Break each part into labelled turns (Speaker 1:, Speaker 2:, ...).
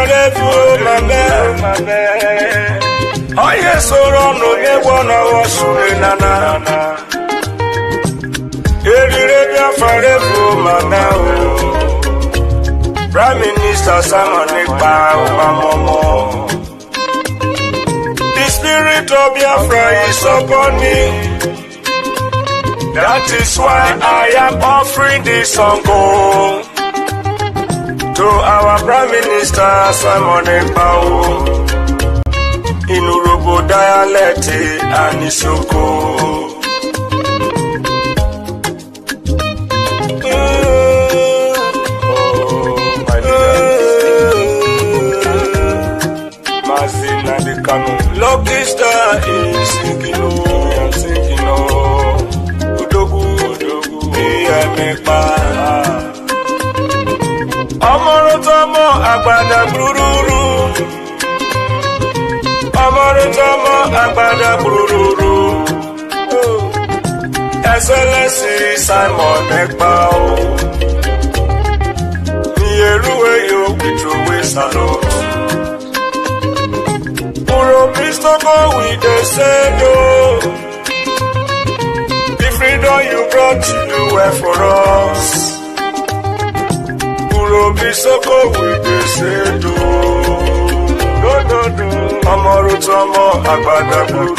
Speaker 1: Biafra, my man. Oh yes, so run no me wanna wash nana. Biafra, my man. Prime Minister Simon Momo. The spirit of Biafra is upon me. That is why I am offering this song to our Prime Minister Simon Ekpawo in Urobo dialect and Isoko. Lucky star is sinking, I'm sinking, Udogu, Biafra. Amorotomo agbada bururu. Amorotomo agbada bururu. Excellency Simon Ekpawo. Nieruwe yo witruwe salute. With the same the freedom you brought to do well for us. Urobisoko with the same no. Amarutomo agbada guru.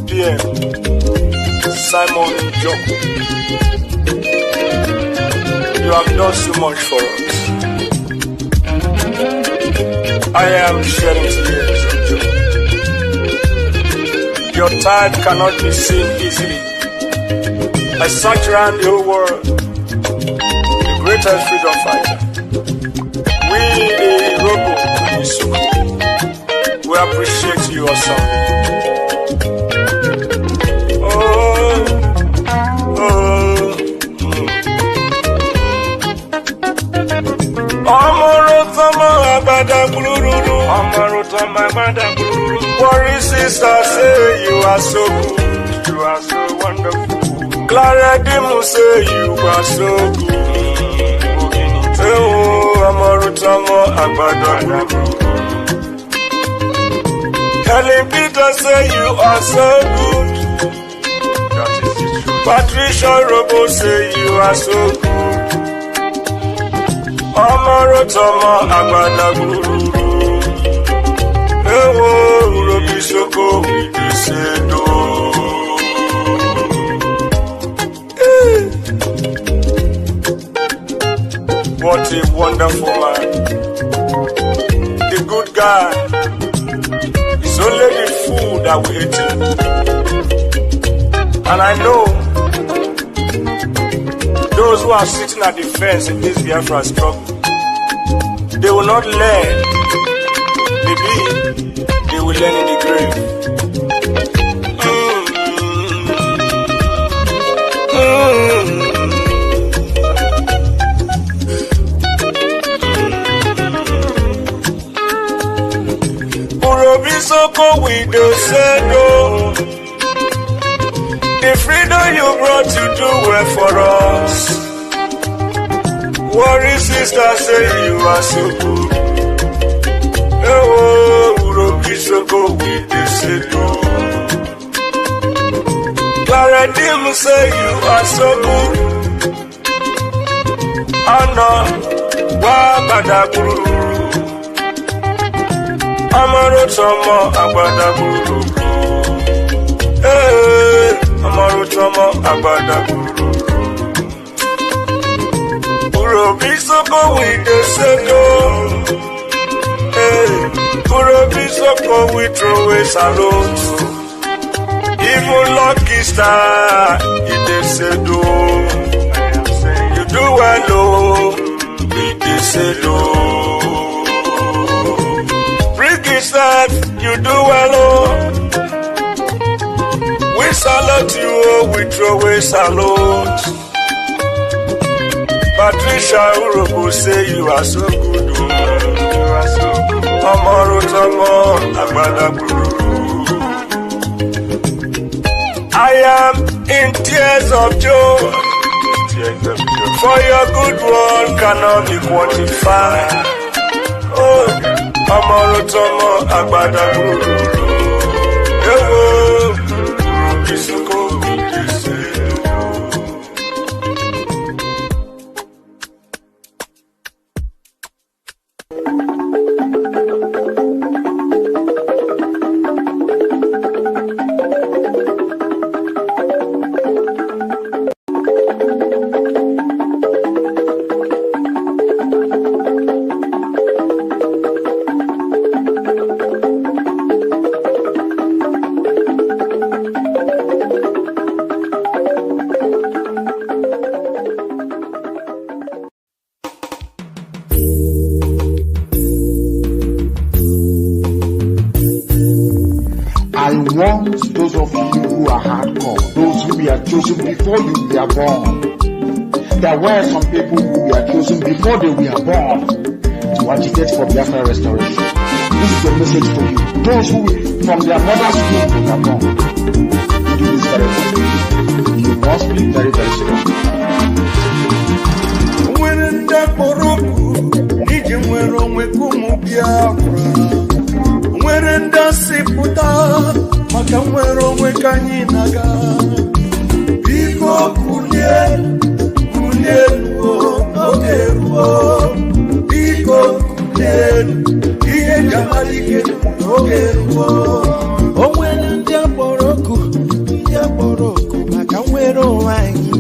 Speaker 1: PM Simon Joko. You have done so much for us. I am shedding tears of joy. Your tide cannot be seen easily. I search around the whole world, the greatest freedom fighter. We, the Robo, we appreciate you also. Worry sister, say you are so good, you are so wonderful. Clara Dimu say you are so good. Oh, Amarutamo Agbada. Helen Peter say you are so good. Patricia Robo say you are so good. Amarutamo Agbada Guru. Urobisoko with the sedo. What a wonderful man. The good guy. It's only the food that we eat him. And I know those who are sitting at the fence in this Biafra struggle, they will not learn. Maybe they will learn in the grave. Urobisoko with the sendo. The freedom you brought to do well for us. Worry sister say you are so good. Urobisoko with the sendo. Clara Dim say you are so good. Anna Wabadaguru. Amarotomo Agbada Guru. Amarotomo Agbada Guru. Urobisoko with the sendo. Urobisoko we throw a salute. Even lucky star, it is sendo. You do well, it is sendo. That you do well, we salute you, we throw a salute. Patricia Urobo say you are so good, you are so good. Amarotomo Agbada Guru. I am in tears of joy. end of the day. For your good work cannot be quantified. Oh, Amorotomo Agbada Guru. Ewo, Kisuko Kidise.
Speaker 2: Those of you who are hardcore, those who were chosen before you were born. There were some people who were chosen before they were born to agitate for Biafra restoration. This is the message for you. Those who from their mother's womb were born. You do this very well. You must be very, very strong.
Speaker 1: When the Poroku, Nijimwero Mekumu Biafra. When the Siputa. Makamwero Mekanyinaga Biko Kulien Ogeruo Biko Kulien Iye Jamalike Ogeruo Owena Ndiaboroku Makamwero Wanyi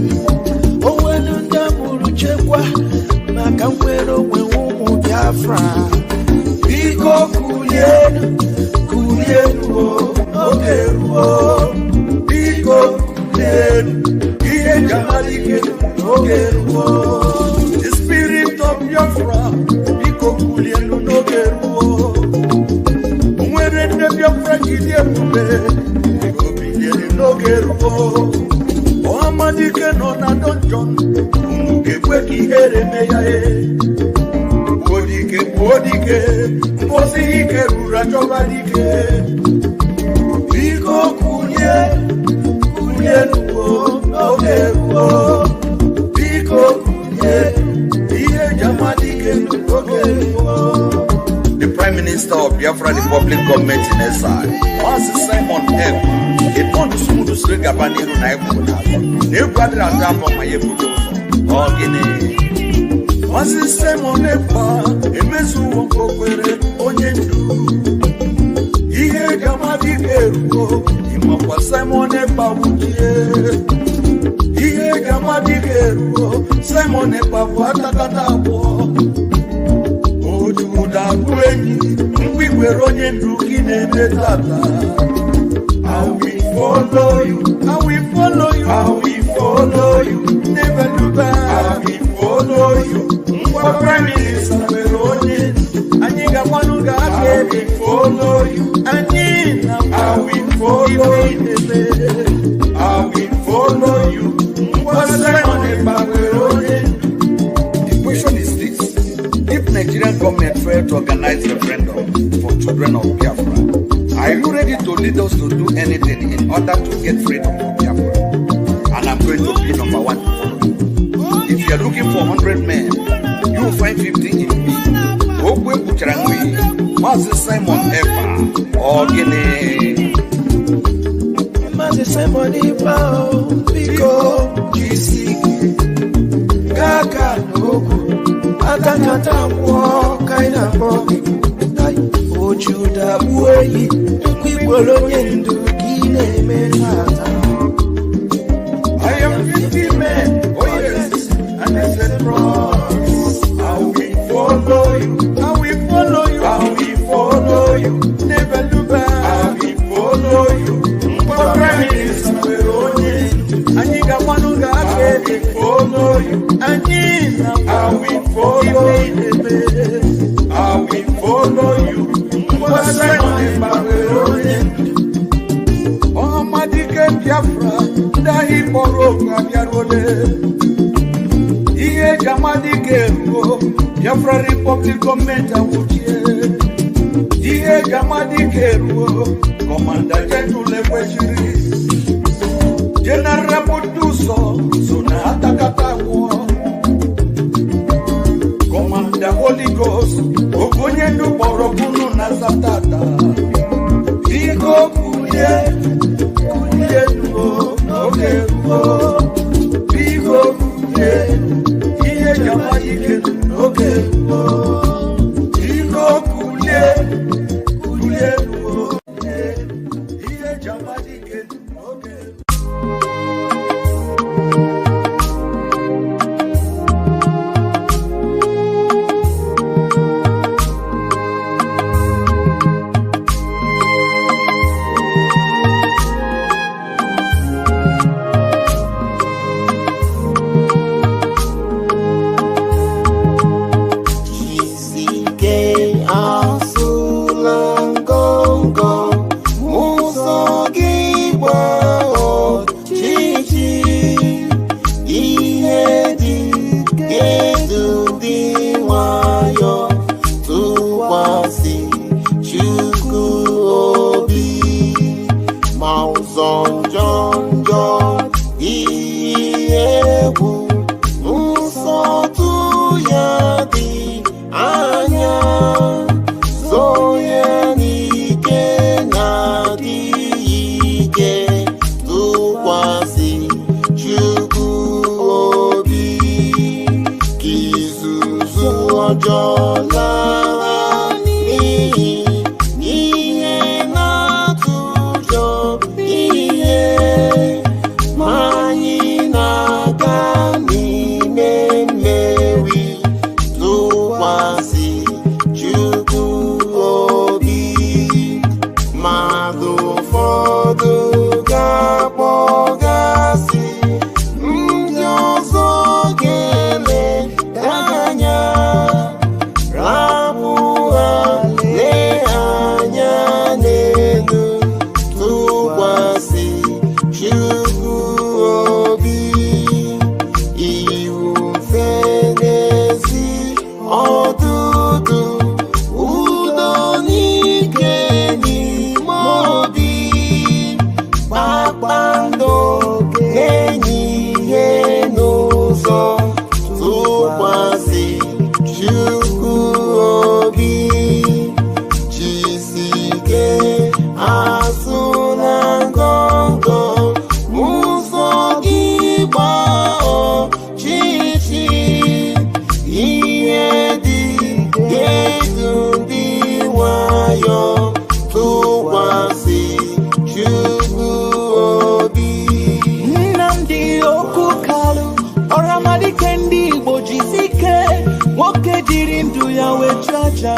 Speaker 1: Owena Ndiaburu Chekwa Makamwero Wewu Biafra Biko Kulien Ogeruo, Biko Kulien, Iye Jamalike Ogeruo. The spirit of Biafra, Biko Kulien Ogeruo. Umwerende Biafra Kidiemume, Biko Kulien Ogeruo. Ohamadike nona donjon, Umuke kweki heremeyae. Podike, Mosike Rura Jobalike. Biko Kulien Ogeruo. Biko Kulien, Iye Jamalike Ogeruo. The Prime Minister of Biafra Republic Government in SI, Master Simon M. It wants to smooth to sleep Gabaniru Naibu. New brother and down from my Guinea. Master Simon Epa, Emesu Wokokwere, Onyendu. Iye Jamalike Ruo, Imokwa Simon Epa Wukie. Iye Jamalike Ruo, Simon Epa Watakatabo. Ojuda Kwenyi, Mwiwe Onyendu Kine Metata. I will follow you, I will follow you, I will follow you, never look back. I will follow you. Prime Minister Veronin, Aniga Manuga, I will follow you. Anina, I will follow you. I will follow you. The question is this: if Nigerian government failed to organize a referendum for children of Biafra, are you ready to lead us to do anything in order to get freedom from Biafra? And I'm going to be number one to follow you. If you are looking for 100 men, you will find 50 in me. Okwe Bucharangui, Master Simon Epa, or Guinea. Master Simon Epa, Biko, Gisiki, Kaka, Nogu, Atakata, Kaina, Ojuda, Uwe, Kwibolo, Guinea, Menata. I am 50 men, oh yes, and I said, I will follow you, I will follow you, I will follow you, never look back. I will follow you. Prime Minister Veronin, Aniga Manuga, I will follow you. Anina, I will follow you. I will follow you. Oh, Madike Biafra, Dahi Boroka Biarole. Iye Jamadike Ruo, Biafra Republic Government Awukie. Iye Jamadike Ruo, Commander General Lewejiri. General Raputuso, Sona Atakata Holy Ghost, okonye ndu kpọrọ bunu na satata. Biko kulie, kulie nuo, oge nuo. Biko kulie, iye jama ike oge nuo. Biko kulie, kulie nuo, iye jama ike oge nuo.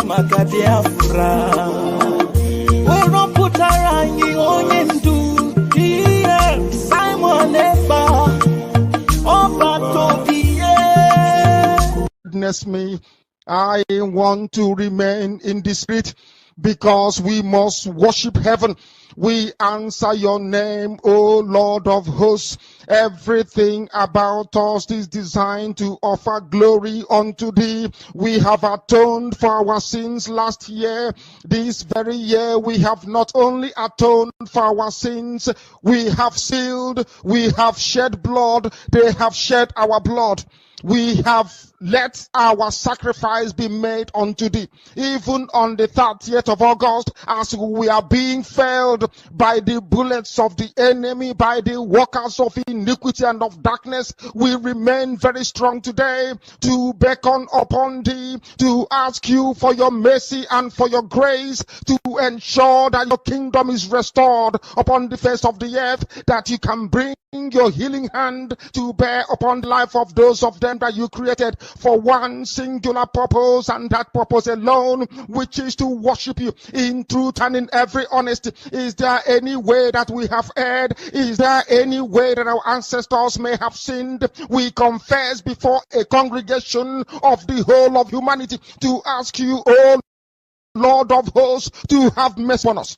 Speaker 3: Maka Biafra, we're putara anyị onye ndu ihe Simon Eba
Speaker 4: Witness me, I want to remain in the spirit because we must worship heaven. We answer your name, O Lord of hosts. Everything about us is designed to offer glory unto thee. We have atoned for our sins last year. This very year we have not only atoned for our sins, we have sealed, we have shed blood, they have shed our blood. We have let our sacrifice be made unto thee. Even on the 30th of August, as we are being felled by the bullets of the enemy, by the workers of iniquity and of darkness, we remain very strong today to beckon upon thee, to ask you for your mercy and for your grace, to ensure that your kingdom is restored upon the face of the earth, that you can bring your healing hand to bear upon the life of those of them that you created for one singular purpose, and that purpose alone, which is to worship you in truth and in every honesty. Is there any way that we have erred? Is there any way that our ancestors may have sinned? We confess before a congregation of the whole of humanity to ask you, oh Lord of hosts, to have mercy on us.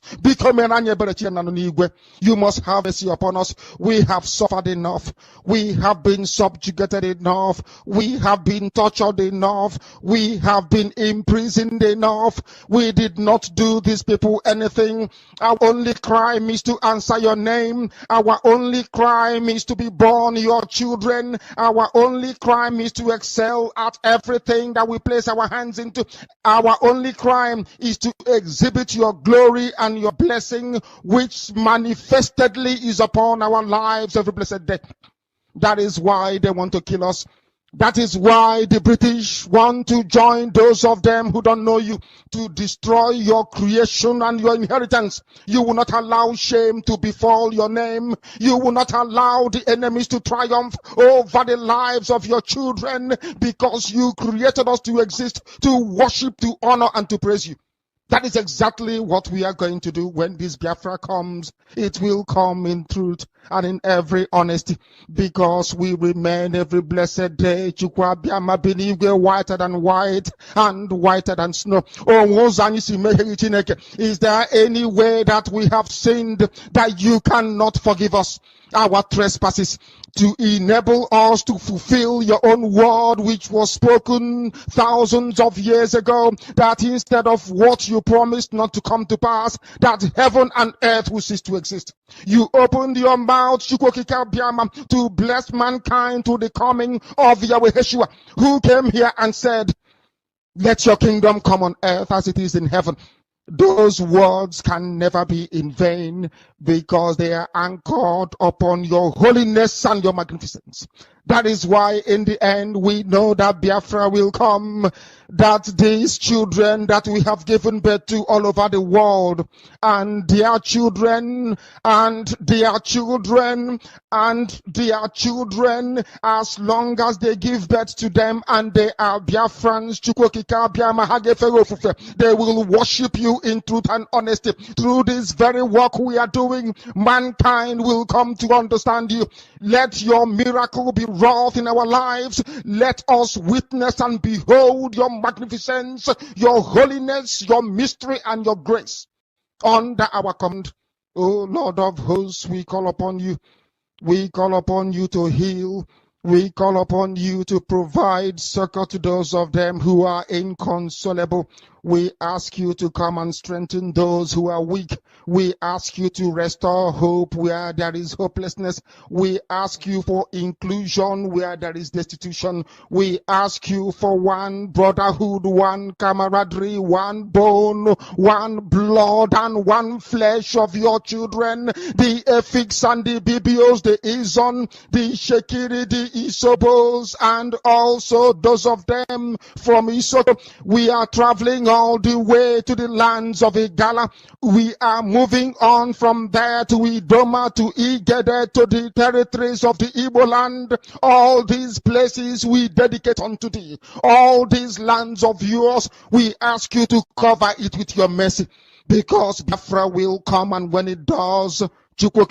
Speaker 4: You must have mercy upon us. We have suffered enough. We have been subjugated enough. We have been tortured enough. We have been imprisoned enough. We did not do these people anything. Our only crime is to answer your name. Our only crime is to be born your children. Our only crime is to excel at everything that we place our hands into. Our only crime is to exhibit your glory and your blessing, which manifestedly is upon our lives every blessed day. That is why they want to kill us. That is why the British want to join those of them who don't know you to destroy your creation and your inheritance. You will not allow shame to befall your name. You will not allow the enemies to triumph over the lives of your children, because you created us to exist, to worship, to honor, and to praise you. That is exactly what we are going to do when this Biafra comes. It will come in truth and in every honesty, because we remain every blessed day whiter than white and whiter than snow. Is there any way that we have sinned that you cannot forgive us our trespasses, to enable us to fulfill your own word, which was spoken thousands of years ago, that instead of what you promised not to come to pass, that heaven and earth will cease to exist? You opened your mouth to bless mankind to the coming of Yahweh Yeshua, who came here and said, let your kingdom come on earth as it is in heaven. Those words can never be in vain, because they are anchored upon your holiness and your magnificence. That is why in the end we know that Biafra will come, that these children that we have given birth to all over the world, and their children, and their children, and their children, as long as they give birth to them and they are Biafrans, they will worship you in truth and honesty. Through this very work we are doing, mankind will come to understand you. Let your miracle be wrought in our lives. Let us witness and behold your magnificence, your holiness, your mystery, and your grace under our command. O Lord of hosts, we call upon you. We call upon you to heal. We call upon you to provide succor to those of them who are inconsolable. We ask you to come and strengthen those who are weak. We ask you to restore hope where there is hopelessness. We ask you for inclusion where there is destitution. We ask you for one brotherhood, one camaraderie, one bone, one blood, and one flesh of your children. The Efiks and the Bibios, the Izon, the Shekiri, the Isobos, and also those of them from Isoko. We are traveling all the way to the lands of Igala. We are moving on from there to Idoma, to Igede, to the territories of the Igbo land. All these places we dedicate unto thee. All these lands of yours, we ask you to cover it with your mercy, because Biafra will come, and when it does, we will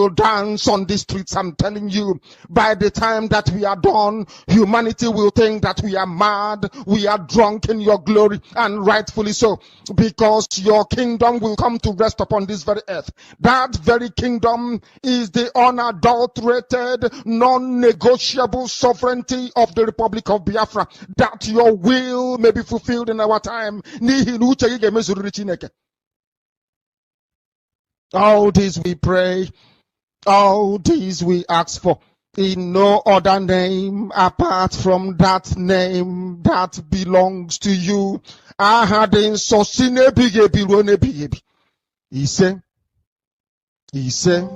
Speaker 4: dance on the streets. I'm telling you, by the time that we are done, humanity will think that we are mad, we are drunk in your glory, and rightfully so, because your kingdom will come to rest upon this very earth. That very kingdom is the unadulterated, non-negotiable sovereignty of the Republic of Biafra, that your will may be fulfilled in our time. All this we pray, all this we ask for, in no other name apart from that name that belongs to you. He said,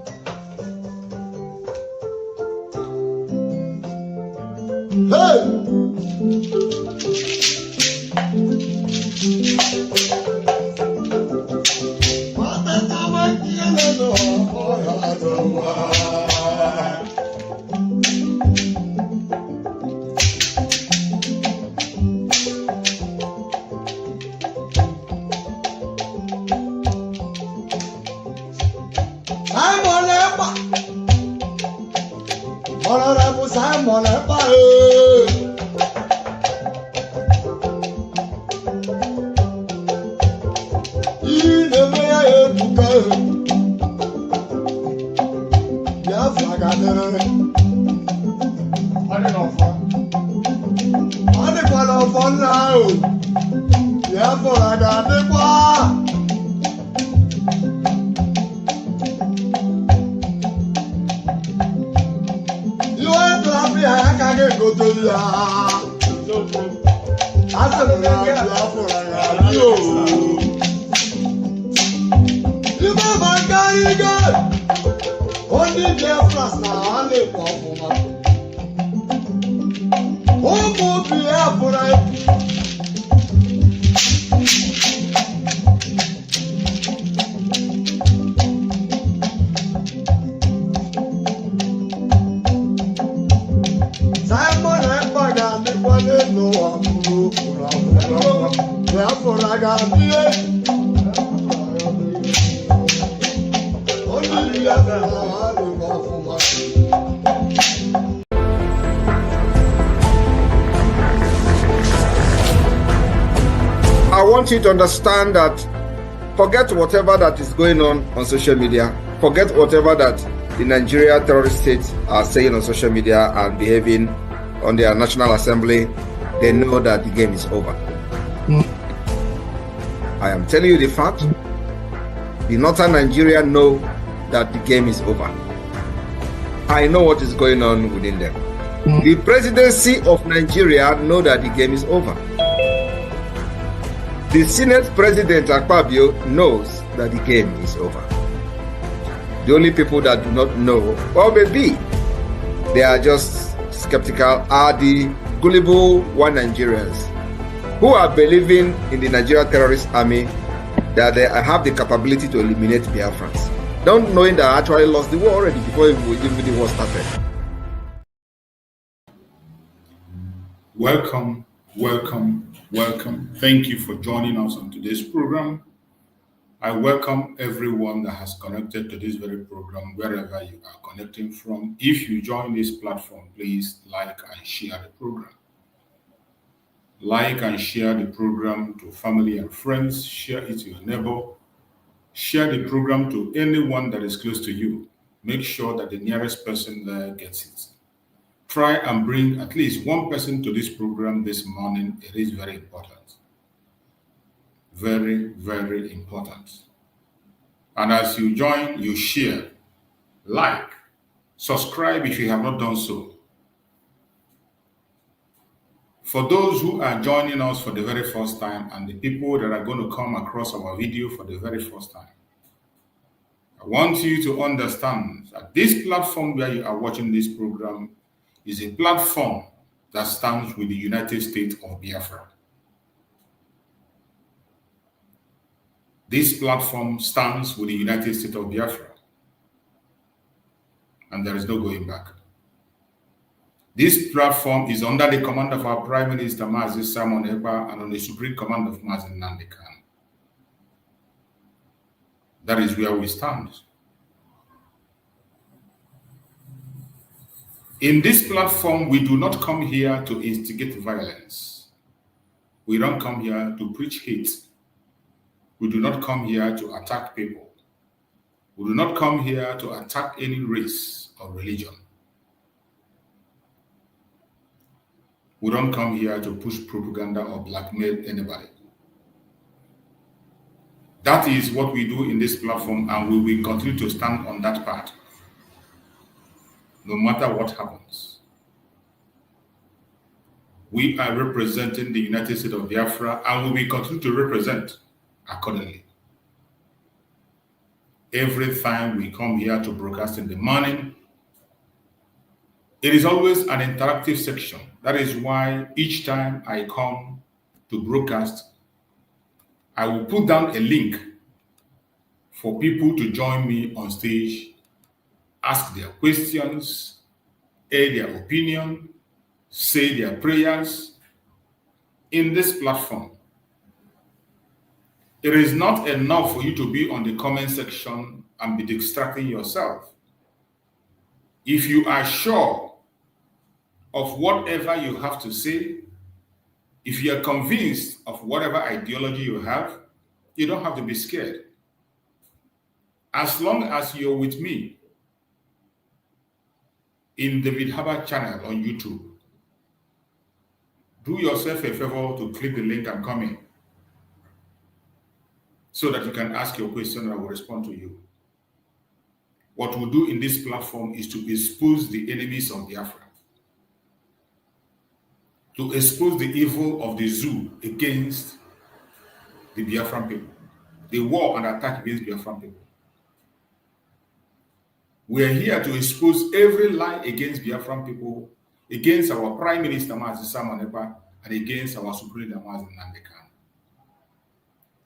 Speaker 5: Biafra ga-adịrịrị.
Speaker 2: Ọ dị n'ọfọ.
Speaker 5: Ọ dịkwa n'ọfọ nna ahụ. Biafra ga-adịkwa. Iwe ntụrụabịa ya ka ga-egotori ya. Asị m na Biafra ga-adị o. Ibe ma nke anyị ga. Only Biafrans na ha na-ekwu ọfụma. Ụmụ Biafra. Simon Ekpa ga-adịkwa n'elu ụwa mkpụrụ okpuru Biafra ga-adị. Only Biafra na ha na-ekwu ọfụma.
Speaker 1: I want you to understand that forget whatever that is going on social media. Forget whatever that the Nigeria terrorist states are saying on social media and behaving on their National Assembly. They know that the game is over. I am telling you the fact. The northern Nigeria know that the game is over. I know what is going on within them. The presidency of Nigeria know that the game is over. The Senate President Akpabio knows that the game is over. The only people that do not know, or maybe they are just skeptical, are the gullible one Nigerians who are believing in the Nigeria terrorist army that they have the capability to eliminate Biafrans, don't knowing that I actually lost the war already before even the war started.
Speaker 6: Welcome, welcome, welcome. Thank you for joining us on today's program. I welcome everyone that has connected to this very program, wherever you are connecting from. If you join this platform, please like and share the program. Like and share the program to family and friends. Share it to your neighbor. Share the program to anyone that is close to you. Make sure that the nearest person there gets it. Try and bring at least one person to this program this morning. It is very important. Very, very important. And as you join, you share, like, subscribe if you have not done so. For those who are joining us for the very first time and the people that are going to come across our video for the very first time, I want you to understand that this platform where you are watching this program is a platform that stands with the United States of Biafra. This platform stands with the United States of Biafra, and there is no going back. This platform is under the command of our Prime Minister, Mazi Simon Ekpa, and on the supreme command of Mazi Nnamdi Kanu. That is where we stand. In this platform, we do not come here to instigate violence. We don't come here to preach hate. We do not come here to attack people. We do not come here to attack any race or religion. We don't come here to push propaganda or blackmail anybody. That is what we do in this platform, and we will continue to stand on that path, no matter what happens. We are representing the United States of Biafra, and we will continue to represent accordingly. Every time we come here to broadcast in the morning, it is always an interactive section. That is why each time I come to broadcast, I will put down a link for people to join me on stage, ask their questions, air their opinion, say their prayers in this platform. It is not enough for you to be on the comment section and be distracting yourself. If you are sure of whatever you have to say, if you are convinced of whatever ideology you have, you don't have to be scared. As long as you're with me, in David Harbour channel on YouTube. Do yourself a favor to click the link and come in so that you can ask your question and I will respond to you. What we'll do in this platform is to expose the enemies of Biafra, to expose the evil of the zoo against the Biafran people, the war and attack against Biafran people. We are here to expose every lie against Biafran people, against our Prime Minister Mazi Simon Ekpa, and against our Supreme Leader Mazi Nnamdi Kanu.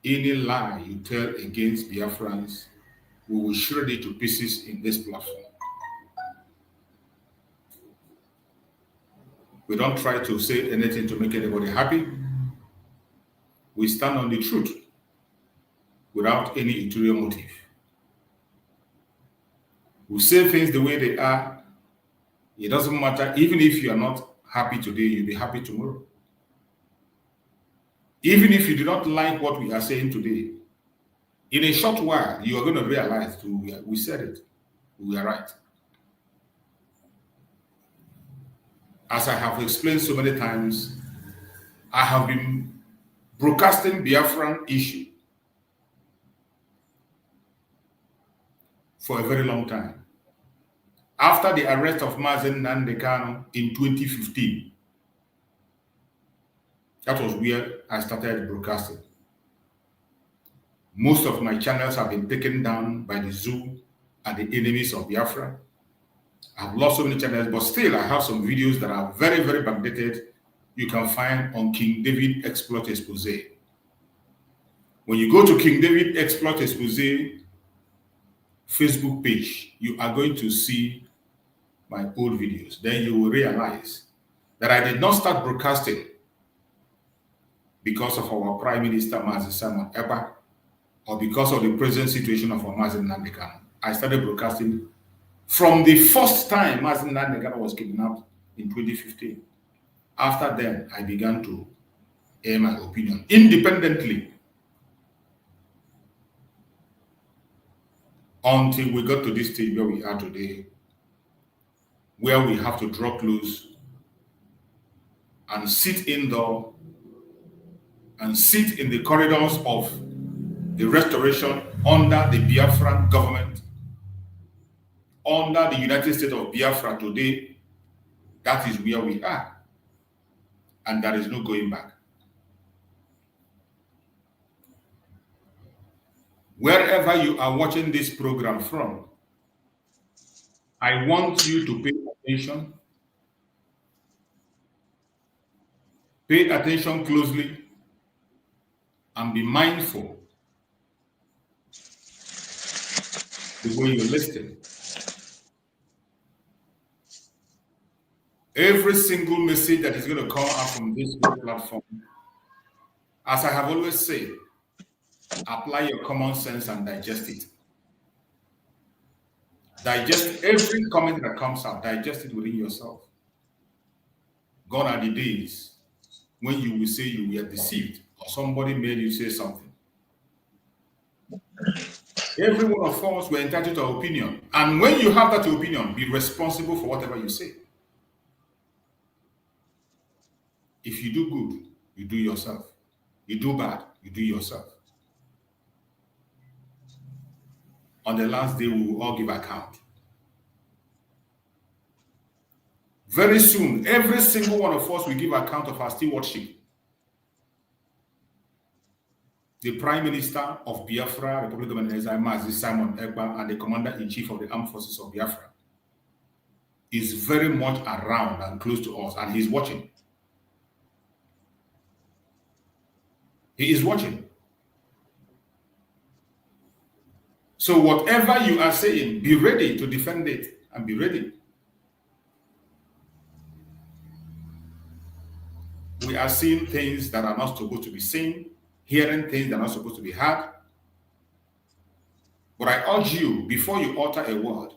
Speaker 6: Any lie you tell against Biafrans, we will shred it to pieces in this platform. We don't try to say anything to make anybody happy. We stand on the truth without any ulterior motive. We say things the way they are. It doesn't matter. Even if you are not happy today, you'll be happy tomorrow. Even if you do not like what we are saying today, in a short while, you are going to realize we said it. We are right. As I have explained so many times, I have been broadcasting Biafran issue for a very long time. After the arrest of Mazi Nnamdi Kanu in 2015, that was where I started broadcasting. Most of my channels have been taken down by the zoo and the enemies of Biafra. I've lost so many channels, but still I have some videos that are very, very backdated. You can find on King David Exploit Expose. When you go to King David Exploit Expose Facebook page, you are going to see my old videos. Then you will realize that I did not start broadcasting because of our Prime Minister Mazi Simon Ekpa or because of the present situation of our Mazi Nnamdi Kanu. I started broadcasting from the first time Mazi Nnamdi Kanu was kidnapped in 2015. After then, I began to air my opinion independently until we got to this stage where we are today, where we have to draw close and sit indoor and sit in the corridors of the restoration under the Biafran government, under the United States of Biafra today. That is where we are. And there is no going back. Wherever you are watching this program from, I want you to pay attention. Pay attention closely and be mindful the way you listen. Every single message that is going to come out from this platform, as I have always said, apply your common sense and digest it. Digest every comment that comes out, digest it within yourself. Gone are the days when you will say you were deceived or somebody made you say something. Every one of us were entitled to our opinion. And when you have that opinion, be responsible for whatever you say. If you do good, you do yourself. You do bad, you do yourself. On the last day, we will all give account. Very soon, every single one of us will give account of our stewardship. The Prime Minister of Biafra, Republic of Nigeria, Mazi Simon Ekpa, and the Commander-in-Chief of the Armed Forces of Biafra is very much around and close to us, and he's watching. He is watching. So whatever you are saying, be ready to defend it and be ready. We are seeing things that are not supposed to be seen, hearing things that are not supposed to be heard. But I urge you, before you utter a word,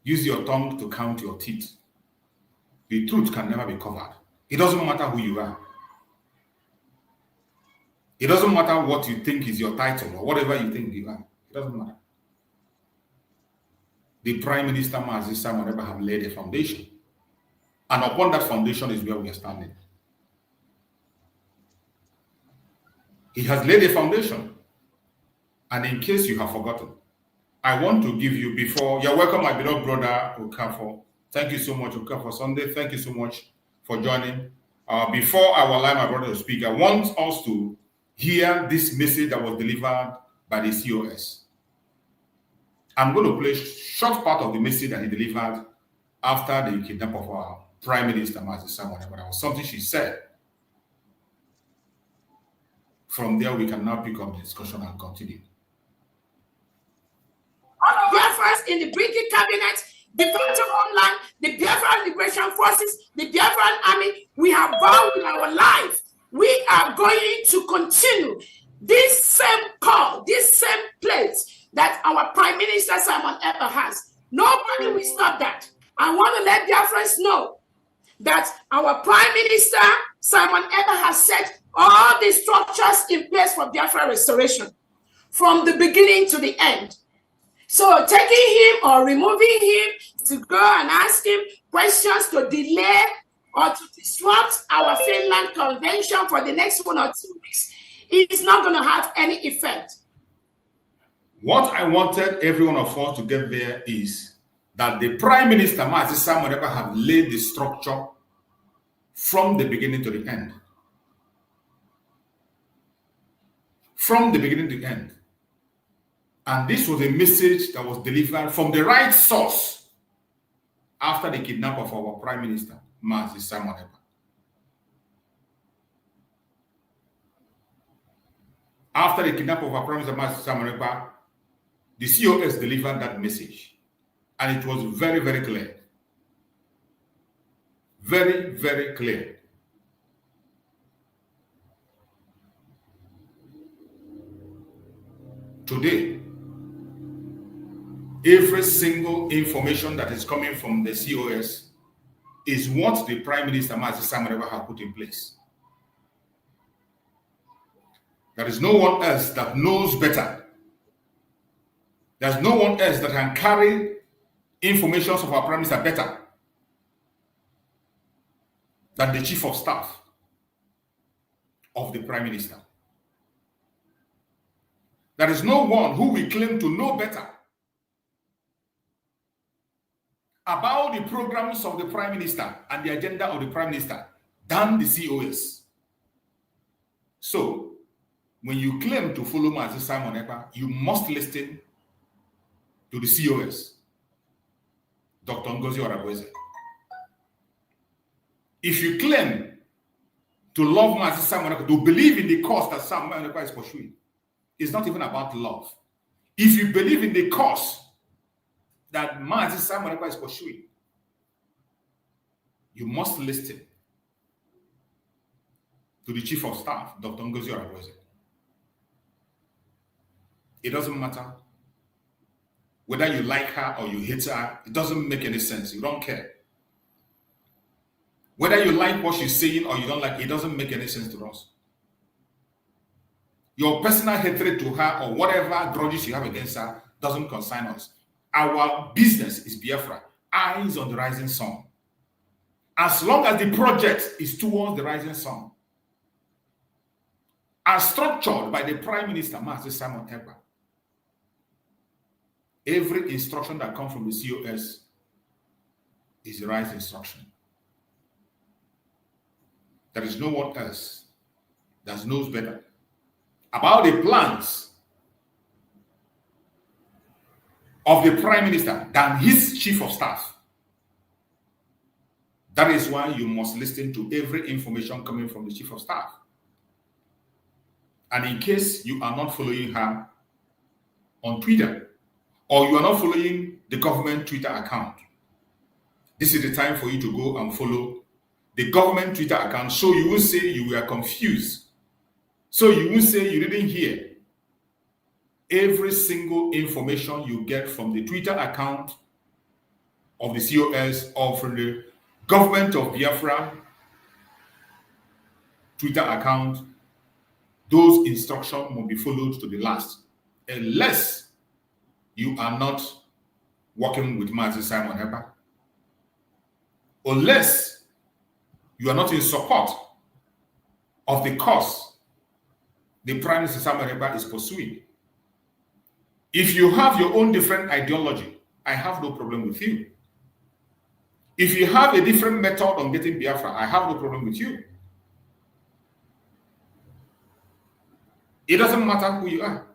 Speaker 6: use your tongue to count your teeth. The truth can never be covered. It doesn't matter who you are. It doesn't matter what you think is your title or whatever you think you are. It doesn't matter. the Prime Minister Mazi Simon Ekpa have laid a foundation. And upon that foundation is where we are standing. He has laid a foundation. And in case you have forgotten, I want to give you before, you're welcome, my beloved brother Okafor. Thank you so much, Okafor Sunday. Thank you so much for joining. Before I will allow my brother to speak, I want us to hear this message that was delivered by the COS. I'm going to play a short part of the message that he delivered after the kidnapping of our Prime Minister, Mazi Simon Ekpa. That was something she said. From there, we can now pick up the discussion and continue.
Speaker 7: Biafrans in the British cabinet, the Council Homeland, the Biafran Liberation Forces, the Biafran Army, we have vowed in our life. We are going to continue this same call, this same place that our Prime Minister Simon Ekpa has. Nobody will stop that. I want to let Biafrans know that our Prime Minister Simon Ekpa has set all the structures in place for Biafra restoration from the beginning to the end. So taking him or removing him to go and ask him questions to delay or to disrupt our Finland Convention for the next 1 or 2 weeks is not going to have any effect.
Speaker 6: What I wanted every one of us to get there is that the Prime Minister, Mazi Simon Ekpa, have laid the structure from the beginning to the end. From the beginning to the end. And this was a message that was delivered from the right source after the kidnapping of our Prime Minister, Mazi Simon Ekpa. After the kidnapping of our Prime Minister, Mazi Simon Ekpa, the COS delivered that message. And it was very, very clear. Very, very clear. Today, every single information that is coming from the COS is what the Prime Minister Mazi Simon Ekpa has put in place. There is no one else that knows better. There's no one else that can carry information of our Prime Minister better than the Chief of Staff of the Prime Minister. There is no one who will claim to know better about the programs of the Prime Minister and the agenda of the Prime Minister than the COS. So, when you claim to follow Mazi Simon Ekpa, you must listen to the COS, Dr. Ngozi Orabueze. If you claim to love Mazi Simon Ekpa, to believe in the cause that Simon Ekpa is pursuing, it's not even about love. If you believe in the cause that Mazi Simon Ekpa is pursuing, you must listen to the Chief of Staff, Dr. Ngozi Orabueze. It doesn't matter whether you like her or you hate her. It doesn't make any sense. You don't care. Whether you like what she's saying or you don't like, it doesn't make any sense to us. Your personal hatred to her or whatever grudges you have against her doesn't concern us. Our business is Biafra, eyes on the rising sun. As long as the project is towards the rising sun, as structured by the Prime Minister, Mazi Simon Ekpa, every instruction that comes from the COS is the right instruction. There is no one else that knows better about the plans of the Prime Minister than his Chief of Staff. That is why you must listen to every information coming from the Chief of Staff. And in case you are not following her on Twitter, or you are not following the government Twitter account, this is the time for you to go and follow the government Twitter account, so you won't say you were confused. So you won't say you didn't hear. Every single information you get from the Twitter account of the COS or from the government of Biafra Twitter account, those instructions will be followed to the last, unless you are not working with Mazi Simon Ekpa. Unless you are not in support of the cause the Prime Minister Simon Ekpa is pursuing. If you have your own different ideology, I have no problem with you. If you have a different method on getting Biafra, I have no problem with you. It doesn't matter who you are.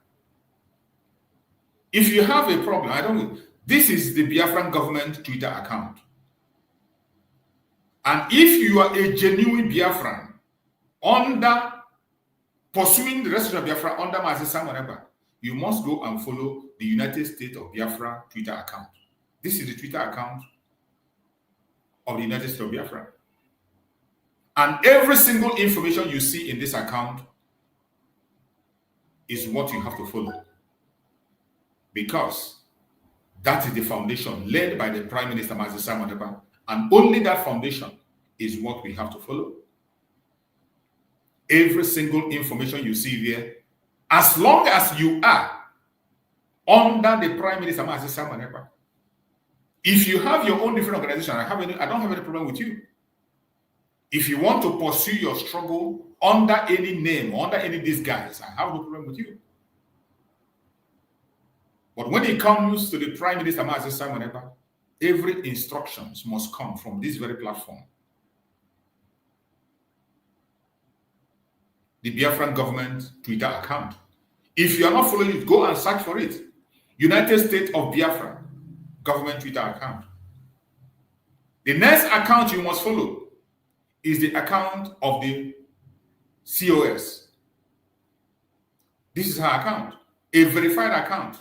Speaker 6: If you have a problem, I don't. This is the Biafran government Twitter account. And if you are a genuine Biafran under pursuing the rest of Biafra under Mazi Simon Ekpa, you must go and follow the United States of Biafra Twitter account. This is the Twitter account of the United States of Biafra. And every single information you see in this account is what you have to follow. Because that is the foundation led by the Prime Minister Mazi Simon Ekpa, and only that foundation is what we have to follow. Every single information you see there, as long as you are under the Prime Minister Mazi Simon Ekpa, if you have your own different organization, I don't have any problem with you. If you want to pursue your struggle under any name, under any disguise, I have no problem with you. But when it comes to the Prime Minister Mazi Simon Ekpa, every instructions must come from this very platform. The Biafran government Twitter account. If you are not following it, go and search for it. United States of Biafra government Twitter account. The next account you must follow is the account of the COS. This is her account, a verified account.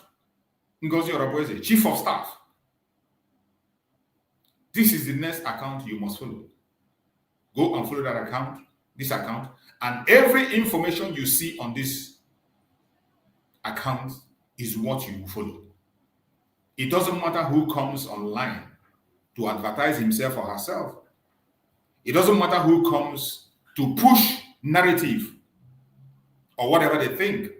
Speaker 6: Ngozi Oraboeze, Chief of Staff. This is the next account you must follow. Go and follow that account, this account, and every information you see on this account is what you follow. It doesn't matter who comes online to advertise himself or herself. It doesn't matter who comes to push narrative or whatever they think.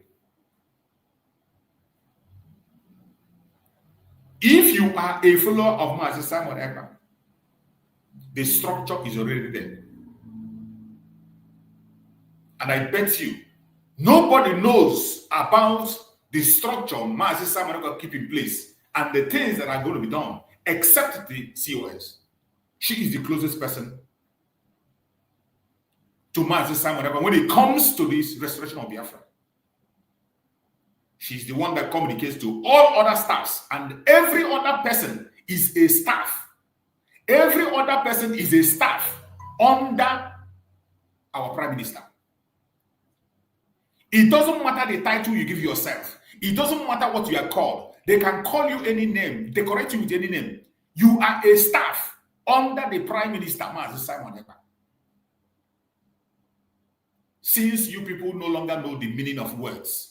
Speaker 6: If you are a follower of Mazi Simon Ekpa, the structure is already there. And I bet you, nobody knows about the structure Mazi Simon Ekpa keep in place and the things that are going to be done, except the COS. She is the closest person to Mazi Simon Ekpa when it comes to this restoration of Biafra. She's the one that communicates to all other staffs, and every other person is a staff. Every other person is a staff under our Prime Minister. It doesn't matter the title you give yourself. It doesn't matter what you are called. They can call you any name, decorate you with any name. You are a staff under the Prime Minister, Mazi Simon Ekpa. Since you people no longer know the meaning of words,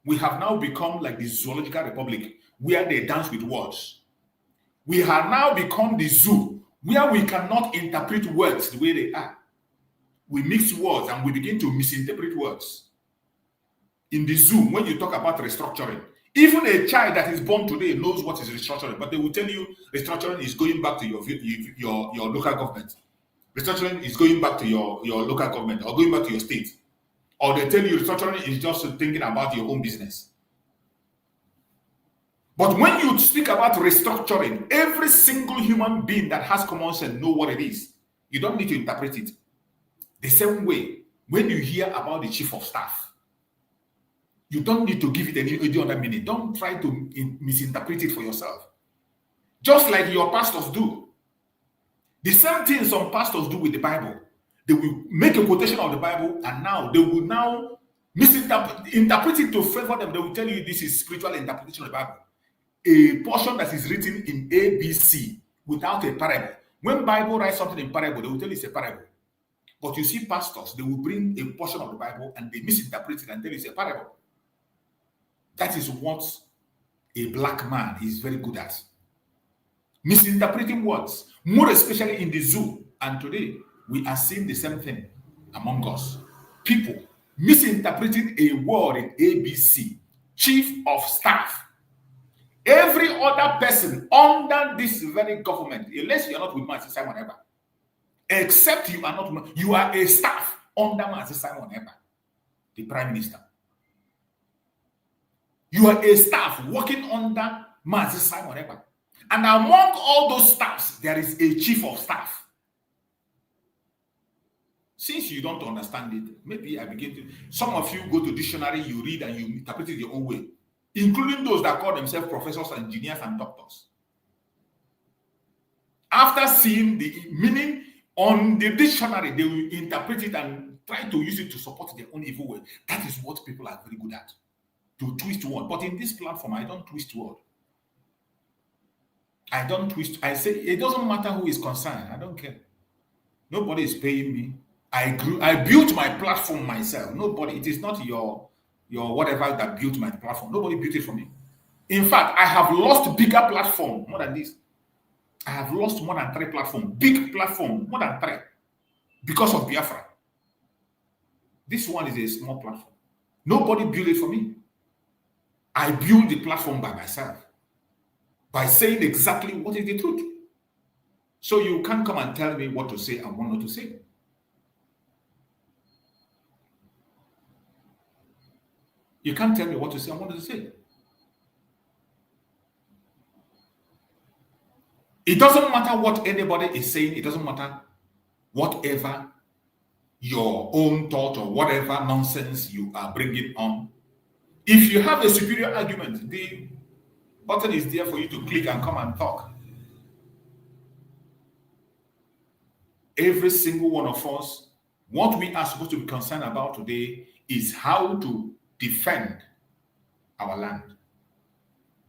Speaker 6: we have now become like the zoological republic where they dance with words. We have now become the zoo where we cannot interpret words the way they are. We mix words and we begin to misinterpret words. In the zoo, when you talk about restructuring, even a child that is born today knows what is restructuring, but they will tell you restructuring is going back to your local government. Restructuring is going back to your local government or going back to your state. Or they tell you restructuring is just thinking about your own business. But when you speak about restructuring, every single human being that has common sense knows what it is. You don't need to interpret it. The same way, when you hear about the chief of staff, you don't need to give it any other meaning. Don't try to misinterpret it for yourself. Just like your pastors do. The same thing some pastors do with the Bible. They will make a quotation of the Bible, and now they will now interpret it to favor them. They will tell you this is spiritual interpretation of the Bible. A portion that is written in ABC without a parable. When Bible writes something in parable, they will tell you it's a parable. But you see pastors, they will bring a portion of the Bible and they misinterpret it and tell you it's a parable. That is what a black man is very good at. Misinterpreting words, more especially in the zoo. And today, we are seeing the same thing among us. People misinterpreting a word in ABC, chief of staff. Every other person under this very government, unless you are not with Master Simon Eber, except you are not, you are a staff under Master Simon Eber, the Prime Minister. You are a staff working under Master Simon Eber. And among all those staffs, there is a chief of staff. Since you don't understand it, maybe I begin to. Some of you go to dictionary, you read and you interpret it your own way, including those that call themselves professors, engineers, and doctors. After seeing the meaning on the dictionary, they will interpret it and try to use it to support their own evil way. That is what people are very good at, to twist word. But in this platform, I don't twist word. I don't twist. I say it doesn't matter who is concerned. I don't care. Nobody is paying me. I built my platform myself. Nobody, it is not your whatever that built my platform. Nobody built it for me. In fact, I have lost bigger platform more than this. I have lost more than 3 platforms, big platform, more than 3, because of Biafra. This one is a small platform. Nobody built it for me. I built the platform by myself, by saying exactly what is the truth. So you can't come and tell me what to say and what not to say. You can't tell me what to say and what not to say. It doesn't matter what anybody is saying. It doesn't matter whatever your own thought or whatever nonsense you are bringing on. If you have a superior argument, the button is there for you to click and come and talk. Every single one of us, what we are supposed to be concerned about today is how to defend our land,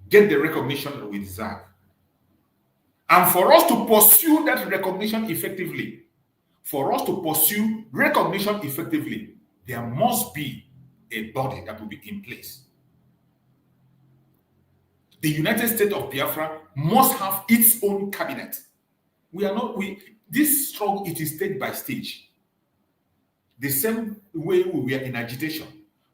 Speaker 6: get the recognition that we deserve. And for us to pursue that recognition effectively, there must be a body that will be in place. The United States of Biafra must have its own cabinet. This struggle, it is stage by stage. The same way we were in agitation.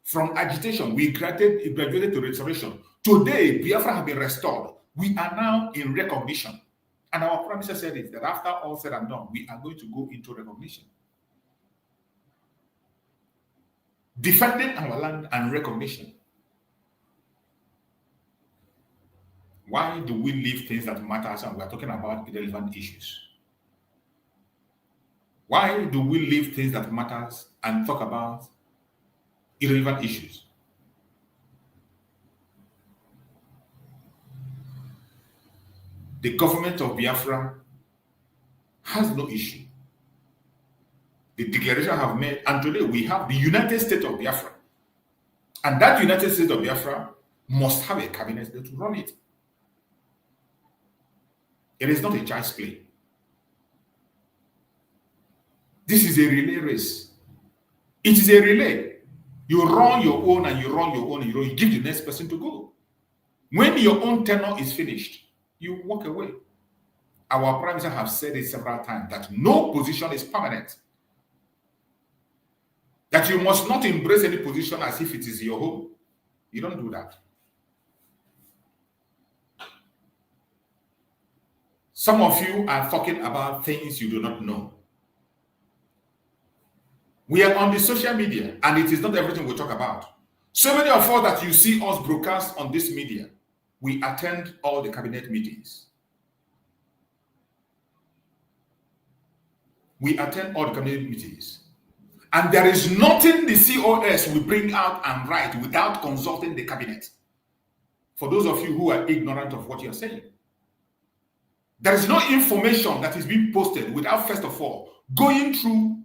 Speaker 6: From agitation, we graduated to restoration. Today, Biafra has been restored. We are now in recognition. And our Prime Minister said it, that after all said and done, we are going to go into recognition. Defending our land and recognition. Why do we leave things that matter and we are talking about irrelevant issues? Why do we leave things that matter and talk about irrelevant issues? The government of Biafra has no issue. The declaration I have made, and today we have the United States of Biafra. And that United States of Biafra must have a cabinet that will run it. It is not a child's play. This is a relay race. It is a relay. You run your own and you run your own and you give the next person to go. When your own tenure is finished, you walk away. Our Prime Minister have said it several times that no position is permanent. That you must not embrace any position as if it is your home. You don't do that. Some of you are talking about things you do not know. We are on the social media, and it is not everything we talk about. So many of us that you see us broadcast on this media, we attend all the cabinet meetings. We attend all the cabinet meetings. And there is nothing the COS will bring out and write without consulting the cabinet. For those of you who are ignorant of what you're saying. There is no information that is being posted without, first of all, going through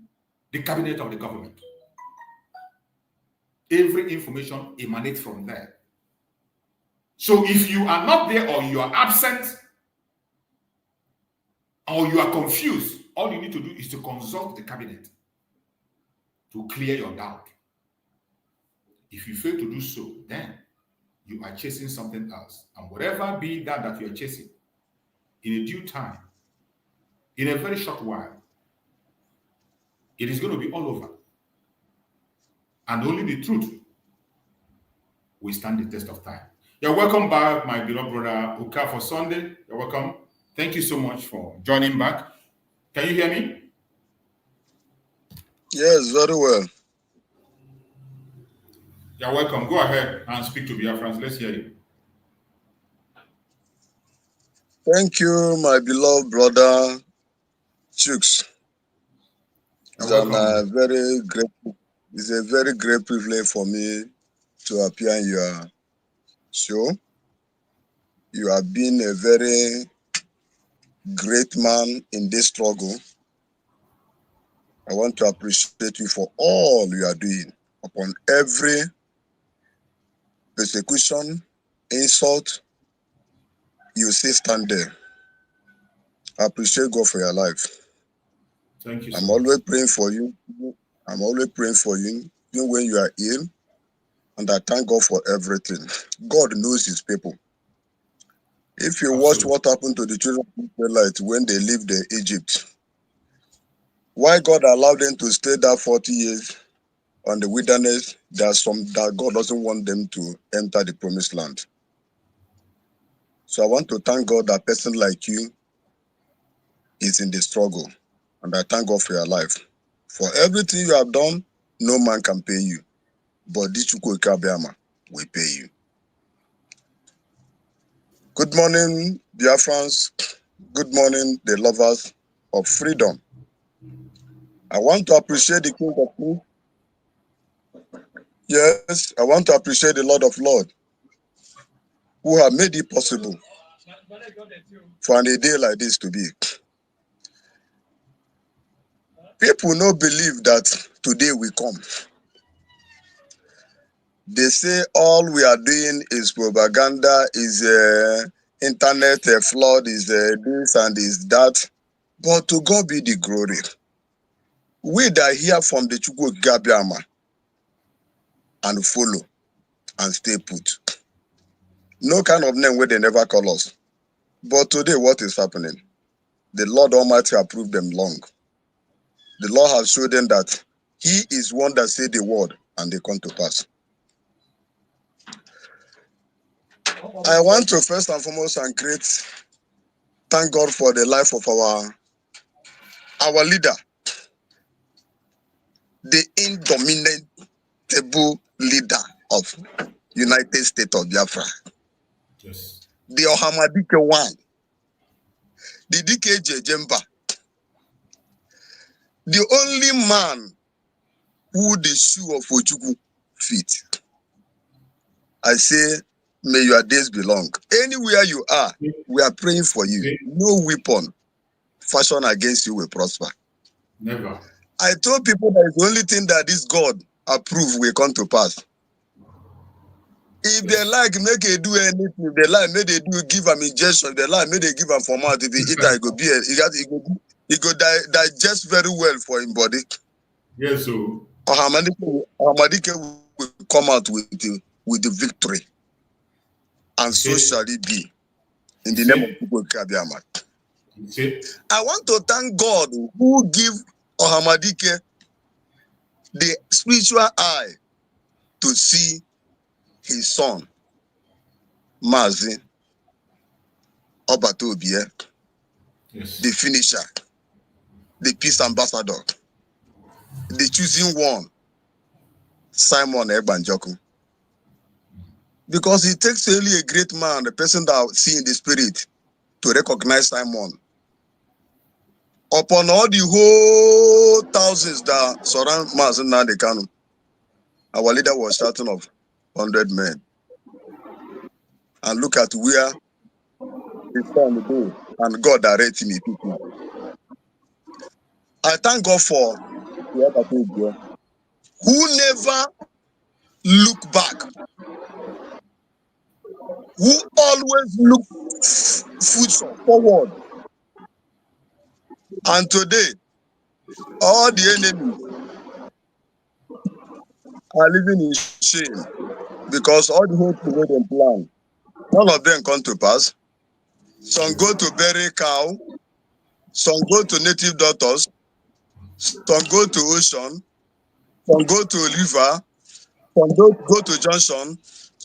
Speaker 6: the cabinet of the government. Every information emanates from there. So if you are not there or you are absent or you are confused, all you need to do is to consult the cabinet to clear your doubt. If you fail to do so, then you are chasing something else. And whatever be that you are chasing, in a due time, in a very short while, it is going to be all over. And only the truth will stand the test of time. You're welcome back, my beloved brother Uka, for Sunday. You're welcome. Thank you so much for joining back. Can you hear me?
Speaker 8: Yes, very well.
Speaker 6: You're welcome. Go ahead and speak to Biafrans. Let's hear you.
Speaker 8: Thank you, my beloved brother Chooks. It's a very great privilege for me to appear in your show. You have been a very great man in this struggle. I want to appreciate you for all you are doing. Upon every persecution, insult, you still stand there. I appreciate God for your life.
Speaker 6: Thank you so
Speaker 8: I'm
Speaker 6: much.
Speaker 8: always praying for you. I'm always praying for you, even when you are ill. And I thank God for everything. God knows his people. If you watch what happened to the children of Israelites when they left Egypt, why God allowed them to stay there 40 years on the wilderness, there's some that God doesn't want them to enter the promised land. So I want to thank God that a person like you is in the struggle. And I thank God for your life. For everything you have done, no man can pay you. But this Chukwu Ikabiama will pay you. Good morning, Biafrans. Good morning, the lovers of freedom. I want to appreciate the King of Kings. Yes, I want to appreciate the Lord of Lords, who have made it possible for a day like this to be. People no believe that today will come. They say all we are doing is propaganda, is internet flood, is this and is that. But to God be the glory. We that hear from the Chukwu Gabiama and follow and stay put. No kind of name where they never call us. But today, what is happening? The Lord Almighty approved them long. The Lord has showed them that He is one that said the word and they come to pass. I want to first and foremost thank God for the life of our leader, the indomitable leader of United States of Biafra.
Speaker 6: Yes.
Speaker 8: The Ohamadike one, the DKJ Jemba, the only man who the shoe of Ojukwu fit. I say, may your days be long. Anywhere you are, we are praying for you. No weapon fashioned against you will prosper.
Speaker 6: Never.
Speaker 8: I told people that the only thing that this God approve will come to pass. If they like, make it do anything. If they like, make they do give them injection. If they like, make they give them format. If he eat, it go be. It go digest very well for him body.
Speaker 6: Yes, so
Speaker 8: Ohamadike will come out with the victory, and so shall it be. In the name of people, Kabiama. I want to thank God who give Ohamadike the spiritual eye to see his son, Mazi Obatobie, the finisher, the peace ambassador, the choosing one, Simon Egbanjoku. Because it takes only a great man, the person that see in the spirit, to recognize Simon. Upon all the whole thousands that surround Mazi Nnamdi Kanu, our leader was shouting of 100 men. And look at where he stand today, and God directing me people. I thank God for the other people who never look back, who always look future forward. And today, all the enemies are living in shame because all the whole thing they plan, none of them come to pass. Some go to bury cow, some go to native doctors, some go to ocean, some go to river, some go to junction,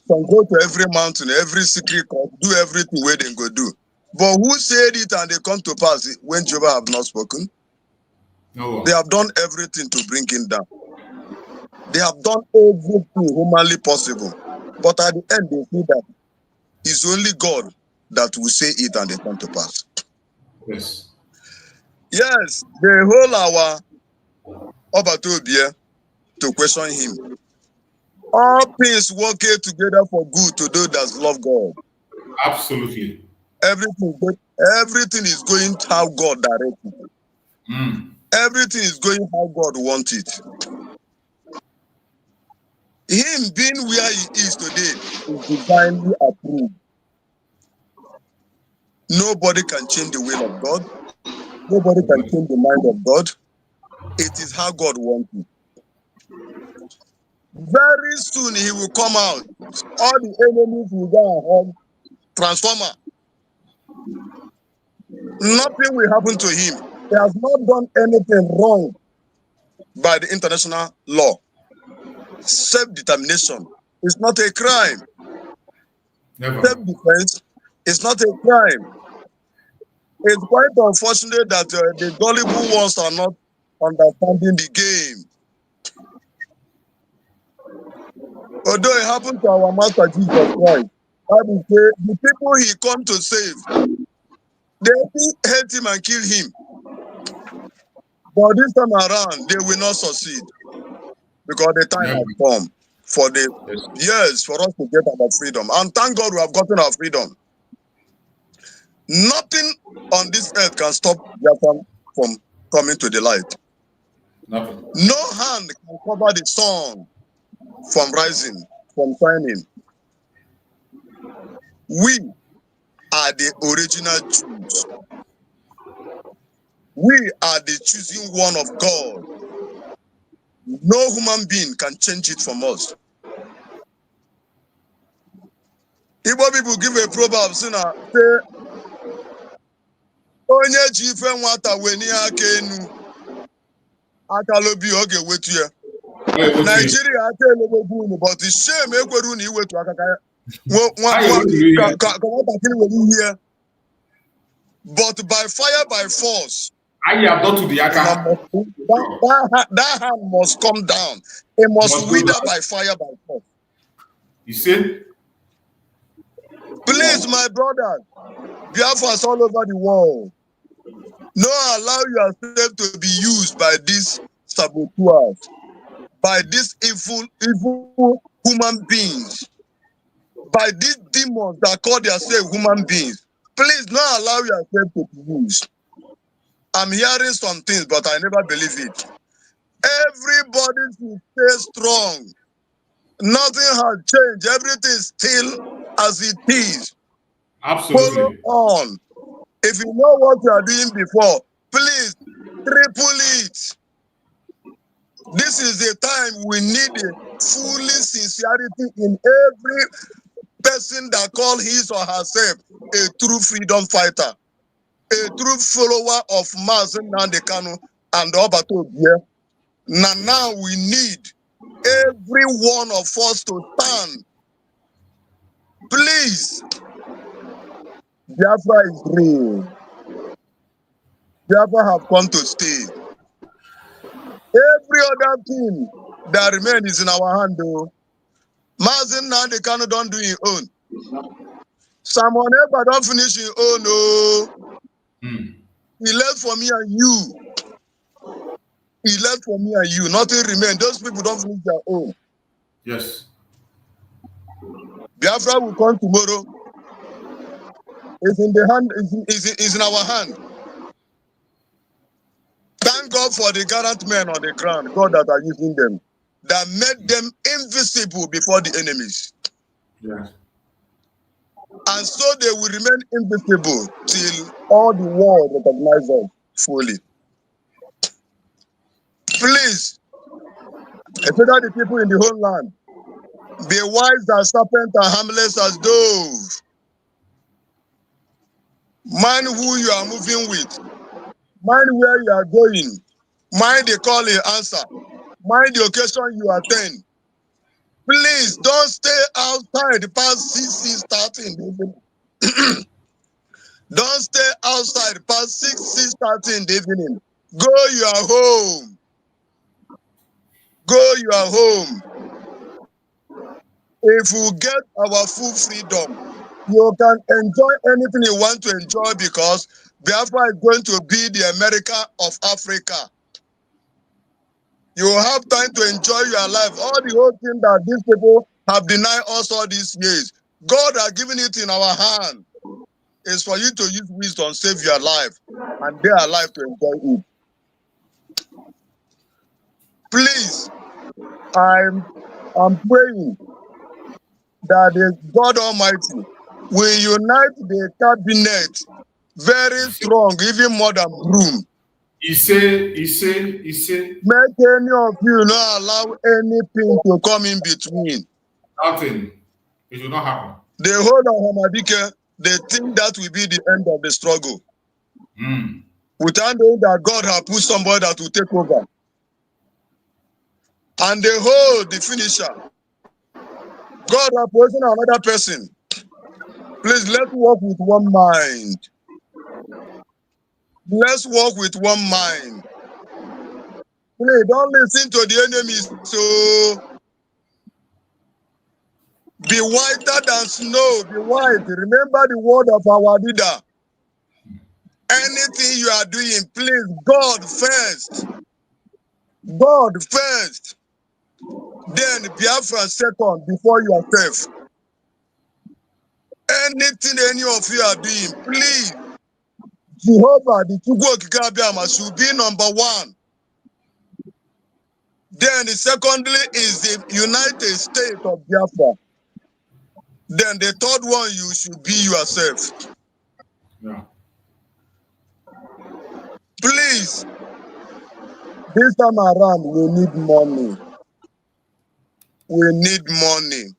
Speaker 8: can go to every mountain, every secret court, do everything where they go do. But who said it and they come to pass when Jehovah have not spoken?
Speaker 6: No.
Speaker 8: They have done everything to bring him down. They have done everything humanly possible. But at the end, they see that it's only God that will say it and they come to pass.
Speaker 6: Yes.
Speaker 8: Yes, they hold our Obatobia to question him. All things work together for good to those that love God.
Speaker 6: Absolutely.
Speaker 8: Everything is going how God directs it. Everything is going how God wants it. Him being where he is today is divinely approved. Nobody can change the will of God. Nobody can change the mind of God. It is how God wants it. Very soon he will come out. All the enemies will go and hug transformer. Nothing will happen to him. He has not done anything wrong by the international law. Self-determination is not a crime.
Speaker 6: Never.
Speaker 8: Self-defense is not a crime. It's quite unfortunate that the gullible ones are not understanding the game. Although it happened to our Master Jesus Christ, Bible say the people he come to save, they hate him and kill him. But this time around, they will not succeed because the time has come for the years for us to get our freedom. And thank God we have gotten our freedom. Nothing on this earth can stop Biafran from coming to the light.
Speaker 6: Nothing.
Speaker 8: No hand can cover the sun from rising, from shining. We are the original Jews. We are the choosing one of God. No human being can change it from us. Igbo people give a proverb, say, onye ji ife nwata weni aka enu akalobi oge wetu ya. Nigeria aka elebegbu unu, but the shame ekweru unu iwetu aka ka nwatakịrị were ihe. But by fire, by force, that hand must come down. It must wither by fire, by force.
Speaker 6: You see?
Speaker 8: Please, my brothers, Biafrans all over the world, don't allow yourself to be used by these saboteurs, by these evil human beings, by these demons that call themselves human beings. Please don't allow yourself to be used. I'm hearing some things, but I never believe it. Everybody should stay strong. Nothing has changed. Everything is still as it is.
Speaker 6: Absolutely.
Speaker 8: Follow on. If you know what you are doing before, please triple it. This is the time we need a fully sincerity in every person that calls his or herself a true freedom fighter, a true follower of Mazen Nandekano and Obato Obie. Now we need every one of us to stand. Please, Biafra is real. Biafra have come to stay. Every other thing that remains is in our hand, though. Mazen Nandekano don't do his own. Someone else don't finish his own, no. He left for me and you. He left for me and you. Nothing remains. Those people don't finish their own.
Speaker 6: Yes.
Speaker 8: Biafra will come tomorrow. It's in the hand. It's in our hand. Thank God for the gallant men on the ground, God that are using them, that made them invisible before the enemies.
Speaker 6: Yes.
Speaker 8: And so they will remain invisible till all the world recognize them fully. Please, especially the people in the homeland, be wise as serpent and harmless as dove. Mind who you are moving with. Mind where you are going. Mind the call and answer. Mind the occasion you attend. Please don't stay outside past 6 starting. Don't stay outside past 6:30 in the evening. Go your home. Go your home. If we get our full freedom, you can enjoy anything you want to enjoy because Biafra is going to be the America of Africa. You have time to enjoy your life. All the whole thing that these people have denied us all these years, God has given it in our hand. It's for you to use wisdom, save your life, and they are alive to enjoy it. Please, I'm praying that the God Almighty will unite the cabinet very strong, even more than broom.
Speaker 6: He say.
Speaker 8: Make any of you not allow anything to come in between.
Speaker 6: Nothing. It will not happen.
Speaker 8: The whole of Hamadike, they think that will be the end of the struggle. Without knowing that God has put somebody that will take over. And the whole, the finisher, God has chosen another person. Please, let's work with one mind. Let's work with one mind. Please, don't listen to the enemies. So, be whiter than snow. Be white. Remember the word of our leader. Anything you are doing, please, God first. God first. Then Biafra second before yourself. Anything any of you are doing, please, Jehovah, the Chukwu Okike should be number one. Then secondly is the United States of Biafra. Then the third one, you should be yourself.
Speaker 6: Yeah.
Speaker 8: Please, this time around, we need money. We need money.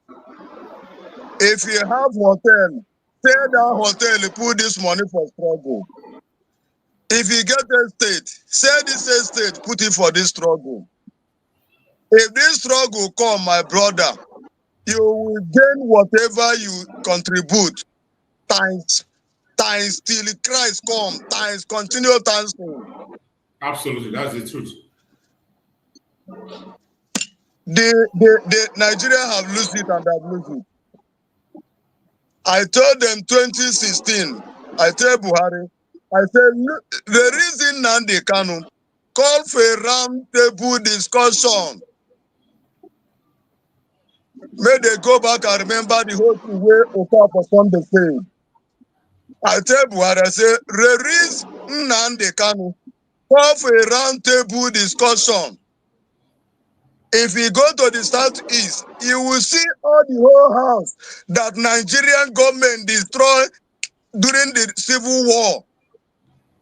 Speaker 8: If you have hotel, stay that hotel, put this money for struggle. If you get a state, say this estate, put it for this struggle. If this struggle come, my brother, you will gain whatever you contribute times till Christ come, times continue times.
Speaker 6: Absolutely, that's the truth.
Speaker 8: The Nigeria have lost it and have lost it. I told them 2016, I tell Buhari, I said, look, the reason Nandi Kanu called for a round table discussion. May they go back and remember the whole thing where Okafor Sunday said. I tell Buhari, I say, release Nandi Kanu, call for a round table discussion. If you go to the southeast, you will see all the whole house that Nigerian government destroyed during the civil war.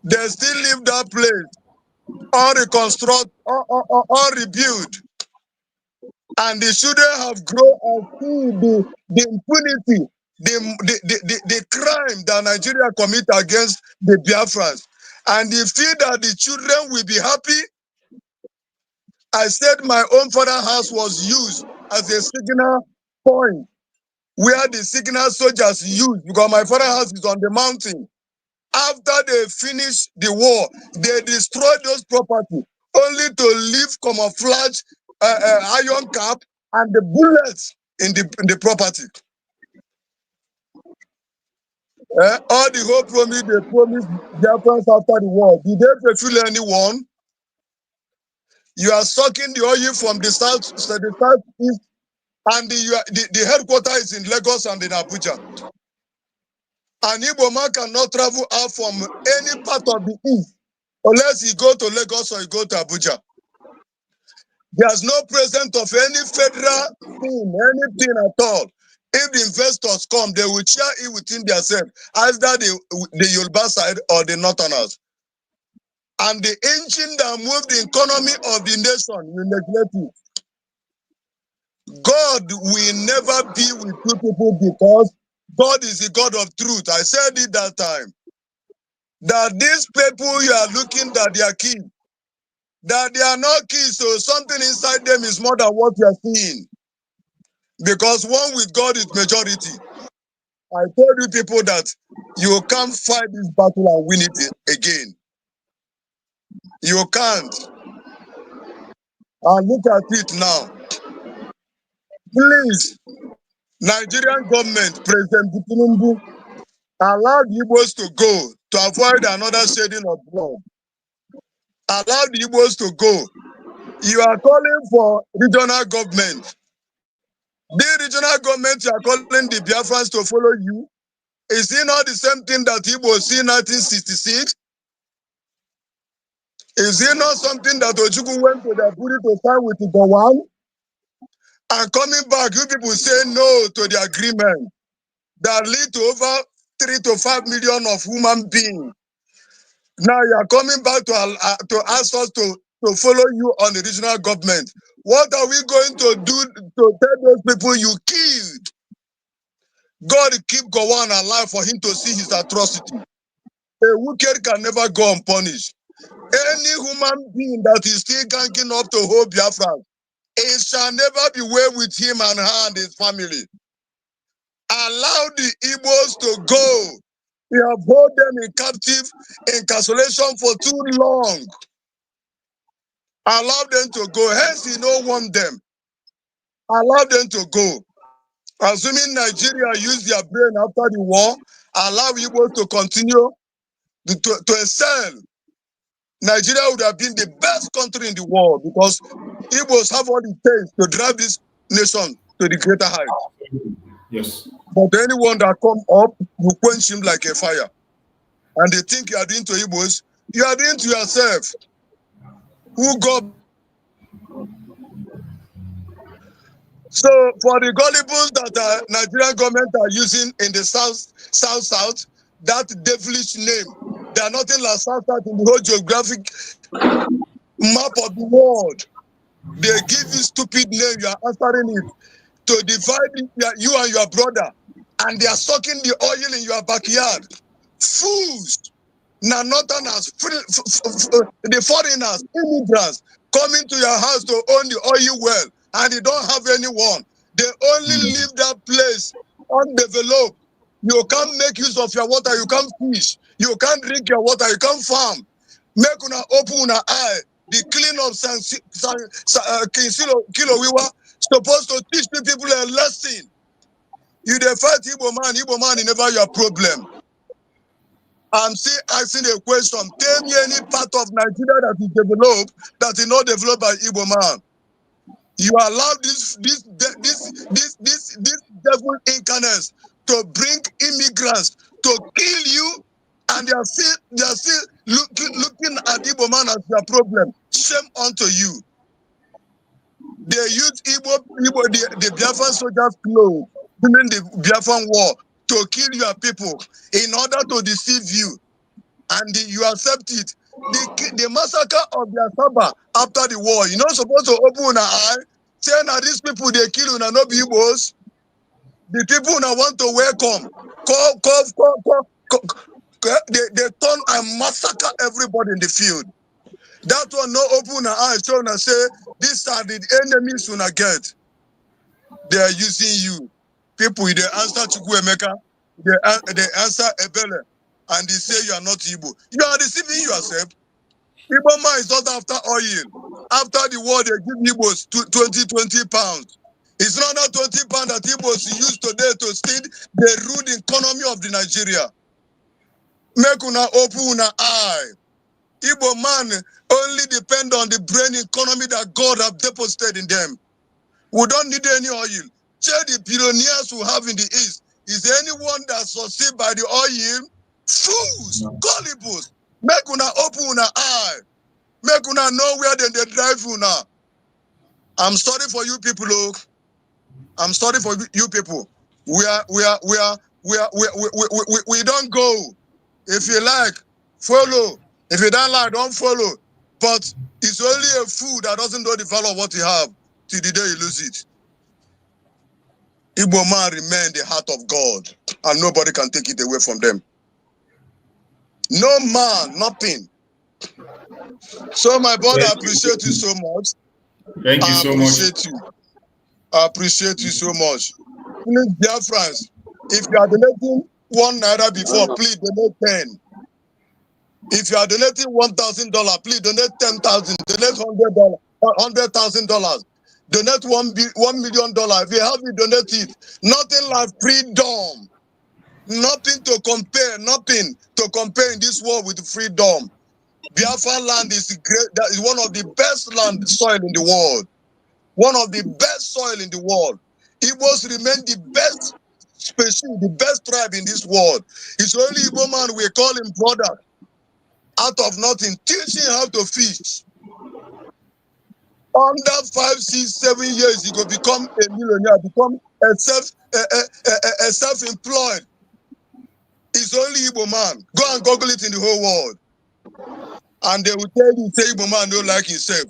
Speaker 8: They still leave that place, unrebuilt. And the children have grown and see the impunity, the crime that Nigeria commit against the Biafrans. And they feel that the children will be happy. I said my own father's house was used as a signal point where the signal soldiers used because my father's house is on the mountain. After they finish the war, they destroy those property only to leave camouflage iron cap and the bullets in the property. All the whole promise they promised Biafrans after the war. Did they fulfill anyone? You are sucking the oil from the southeast, and the headquarters is in Lagos and in Abuja. An Igbo man cannot travel out from any part of the east unless he go to Lagos or he go to Abuja. There's no presence of any federal thing, anything at all. If the investors come, they will share it within themselves, either the Yoruba side or the Northerners. And the engine that moves the economy of the nation, you neglect it. God will never be with two people because God is the God of truth. I said it that time. That these people you are looking that they are kids, that they are not kids, so something inside them is more than what you are seeing. Because one with God is majority. I told you people that you can't fight this battle and win it again. You can't. And look at it now. Please, Nigerian government, President Tinubu, allow the Igbos to go to avoid another shedding of blood. Allow the Igbos to go. You are calling for regional government. The regional government, you are calling the Biafrans to follow you. Is it not the same thing that Igbos see in 1966? Is it not something that Ojukwu went to the Buri to sign with the Gowon? And coming back, you people say no to the agreement that lead to over 3 to 5 million of human beings. Now you are coming back to ask us to follow you on the regional government. What are we going to do to tell those people you killed? God keep Gowon alive for him to see his atrocity. A wicked can never go unpunished. Any human being that is still ganking up to hold Biafra, it shall never be well with him and her and his family. Allow the Igbos to go. We have held them in captive, incarceration for too long. Allow them to go. Hence, you don't want them. Allow them to go. Assuming Nigeria used their brain after the war, allow Igbos to continue to excel. Nigeria would have been the best country in the world because Igbos have all it takes to drive this nation to the greater height.
Speaker 6: Yes.
Speaker 8: But anyone that come up, you quench him like a fire. And they think you are doing to Igbos, you are doing to yourself. Who God? So for the gullibles that Nigerian government are using in the south, that devilish name, they are nothing like south in the whole geographic map of the world. They give you stupid name, you are answering it to divide you and your brother, and they are sucking the oil in your backyard. Fools, now nothing as the foreigners, immigrants coming to your house to own the oil well, and they don't have anyone. They only leave that place undeveloped. You can't make use of your water, you can't fish, you can't drink your water, you can't farm. Make una open una eye. The clean up Kilowiwa supposed to teach the people a lesson. You dey fight Igbo man is never your problem. I'm still asking a question. Tell me any part of Nigeria that is developed that is not developed by Igbo man. You allow this devil incarnates to bring immigrants to kill you, and they are still looking at Igbo man as their problem. Shame unto you. They use the Biafran soldiers' clothes during the Biafran war to kill your people in order to deceive you, and you accept it. The massacre of the Asaba after the war, you're not supposed to open an eye, saying that these people they kill una no be Igbos. The people una want to welcome, they turn and massacre everybody in the field. That one no open an eye, so una say these are the enemies una get. They are using you. People, they answer Chukwuemeka, they answer Ebele, and they say you are not Igbo. You are deceiving yourself. Igbo man is not after oil. After the war, they give Igbos 20 pounds. It's not that 20 pounds that Igbos use today to steal the rude economy of the Nigeria. Make una open una eye. Igbo man only depend on the brain economy that God have deposited in them. We don't need any oil. Check the billionaires we have in the East. Is there anyone that succeed by the oil? Fools, gullibles. Make una open una eye. Make una know where they drive una. I'm sorry for you people, look. I'm sorry for you people. We don't go. If you like, follow. If you don't like, don't follow. But it's only a fool that doesn't know the value of what you have till the day you lose it. Igbo man remain the heart of God, and nobody can take it away from them. No man, nothing. So my brother, I appreciate you so much.
Speaker 6: Thank you so much.
Speaker 8: I appreciate you. I appreciate you so much. Please, dear friends, if you are donating ₦1 before, please donate 10. If you are donating $1,000, please donate 10,000. Donate $100,000. Donate $1 million. If you have it, donate it. Nothing like freedom. Nothing to compare. Nothing to compare in this world with freedom. Biafra land is great. That is one of the best land soil in the world. One of the best soil in the world. Igbos remain the best species, the best tribe in this world. It's only Igbo man we call him brother. Out of nothing, teach him how to fish. Under 5, 6, 7 years, he could become a millionaire, become a self-employed. It's only Igbo man. Go and Google it in the whole world. And they will tell you, say Igbo man don't like himself.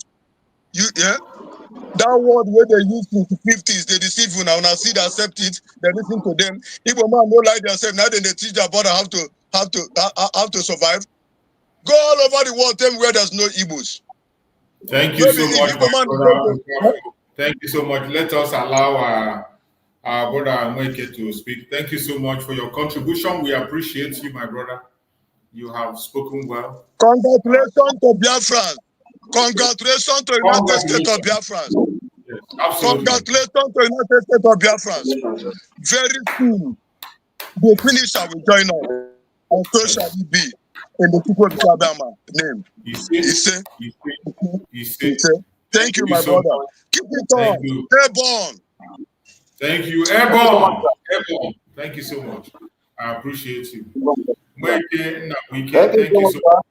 Speaker 8: That word where they use in the 50s, they deceive you now. Now see they accept it, they listen to them. Igbo man don't like themselves. Now then they teach their brother how to survive. Go all over the world, tell me where there's no Igbos.
Speaker 6: Thank you so much, my brother. Thank you so much. Let us allow our brother Mweke to speak. Thank you so much for your contribution. We appreciate you, my brother. You have spoken well.
Speaker 8: Congratulations to Biafrans. Congratulations to United States of Biafrans.
Speaker 6: Yes, absolutely.
Speaker 8: Congratulations to United States of Biafrans. Very soon, the finisher will join us. And so shall it be. In the people of Alabama name.
Speaker 6: He said.
Speaker 8: Thank you, my brother. Keep it on. Airborne.
Speaker 6: Thank you. Airborne. Thank you so much. I appreciate you. Thank you so much.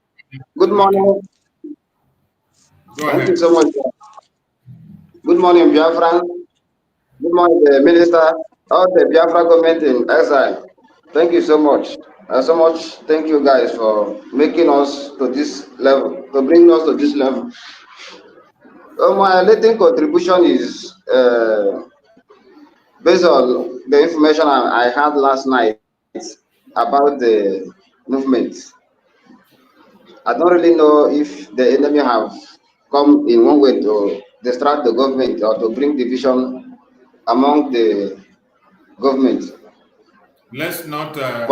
Speaker 9: Good morning.
Speaker 6: Go ahead.
Speaker 9: Thank you so much. Good morning, Biafra. Good morning, the minister of the Biafra government in exile. Thank you so much. Thank you guys for making us to this level, to bring us to this level. My little contribution is based on the information I had last night about the movement. I don't really know if the enemy have come in one way to distract the government or to bring division among the government.
Speaker 6: Let's not talk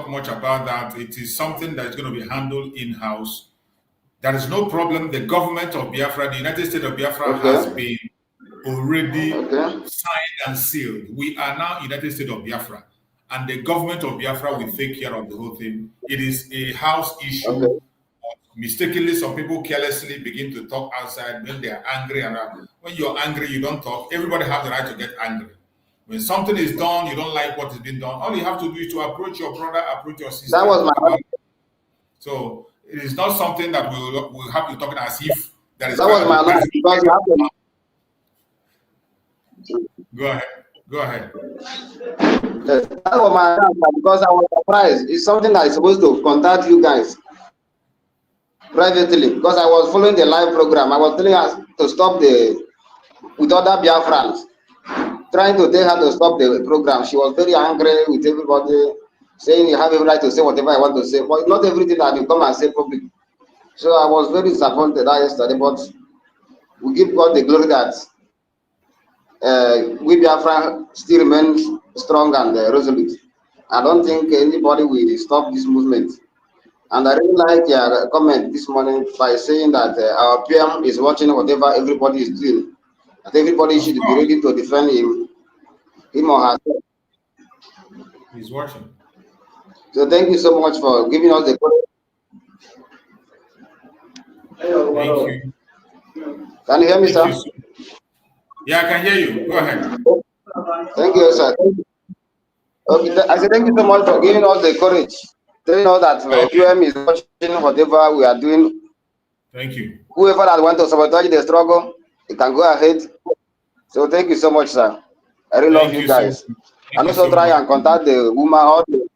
Speaker 6: much about that. It is something that is going to be handled in-house. There is no problem. The government of Biafra, the United States of Biafra, has been already signed and sealed. We are now United States of Biafra, and the government of Biafra will take care of the whole thing. It is a house issue. Mistakenly, some people carelessly begin to talk outside when they are angry. And when you're angry, you don't talk. Everybody has the right to get angry. When something is done, you don't like what is being done. All you have to do is to approach your brother, approach your sister.
Speaker 9: That was my.
Speaker 6: So it is not something that we'll have to talk as if that is.
Speaker 9: That was my last because you have to.
Speaker 6: Go ahead.
Speaker 9: Yes, that was my answer because I was surprised. It's something that is supposed to contact you guys privately because I was following the live program. I was telling us to stop with other Biafrans, trying to tell her to stop the program. She was very angry with everybody, saying you have every right to say whatever I want to say, but not everything that you come and say publicly. So I was very disappointed yesterday, but we give God the glory that we Biafra still remain strong and resolute. I don't think anybody will stop this movement. And I really like your comment this morning by saying that our PM is watching whatever everybody is doing. That everybody should be ready to defend him or herself.
Speaker 6: He's watching.
Speaker 9: So thank you so much for giving us the call.
Speaker 6: Thank you.
Speaker 9: Can you hear me, sir?
Speaker 6: Yeah, I can hear you. Go ahead.
Speaker 9: Thank you, sir. Thank you. Okay, I say thank you so much for giving us the courage. Telling us that PM is watching whatever we are doing.
Speaker 6: Thank you.
Speaker 9: Whoever that wants to sabotage the struggle, it can go ahead. So thank you so much, sir. I really love you guys. And also try and contact the woman or the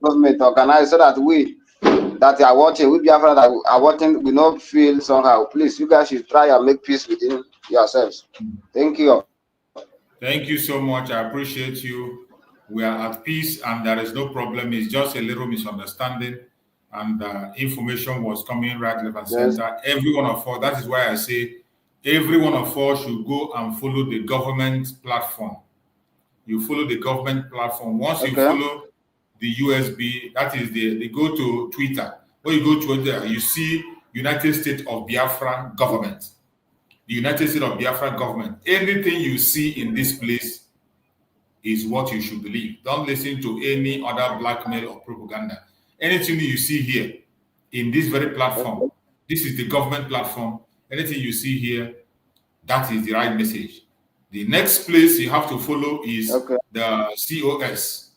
Speaker 9: government organized so that we that are watching, we Biafra that are watching, we not feel somehow. Please, you guys should try and make peace within yourselves. Thank you.
Speaker 6: Thank you so much. I appreciate you. We are at peace and there is no problem. It's just a little misunderstanding and information was coming right left and center. Every one of us, that is why I say every one of us should go and follow the government platform. You follow the government platform. Once you follow the USB, that is they go to Twitter. When you go to Twitter, you see United States of Biafra government. The United States of Biafra government. Anything you see in this place is what you should believe. Don't listen to any other blackmail or propaganda. Anything you see here in this very platform, this is the government platform. Anything you see here, that is the right message. The next place you have to follow is the COS.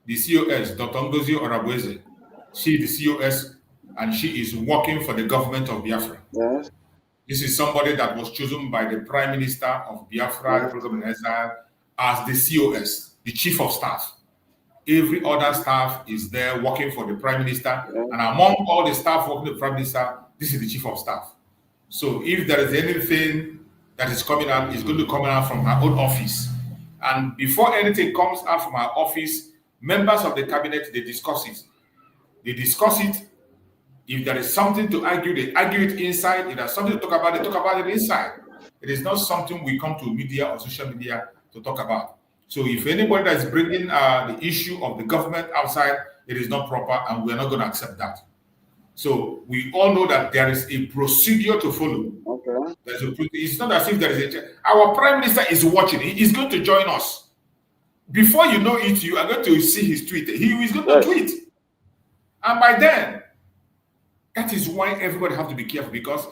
Speaker 6: The COS, Dr. Ngozi Orabueze. She is the COS and she is working for the government of Biafra.
Speaker 9: Yes.
Speaker 6: This is somebody that was chosen by the Prime Minister of Biafra, the President of Exile, as the COS, the Chief of Staff. Every other staff is there working for the Prime Minister, and among all the staff working for the Prime Minister, this is the Chief of Staff. So if there is anything that is coming out, it's going to come out from her own office. And before anything comes out from her office, members of the cabinet, they discuss it. They discuss it. If there is something to argue, they argue it inside. If there's something to talk about, they talk about it inside. It is not something we come to media or social media to talk about. So if anybody that is bringing the issue of the government outside, it is not proper and we're not going to accept that. So we all know that there is a procedure to follow.
Speaker 9: Okay.
Speaker 6: It's not as if there is our Prime Minister is watching. He is going to join us. Before you know it, you are going to see his tweet. He is going to tweet. And by then, that is why everybody have to be careful, because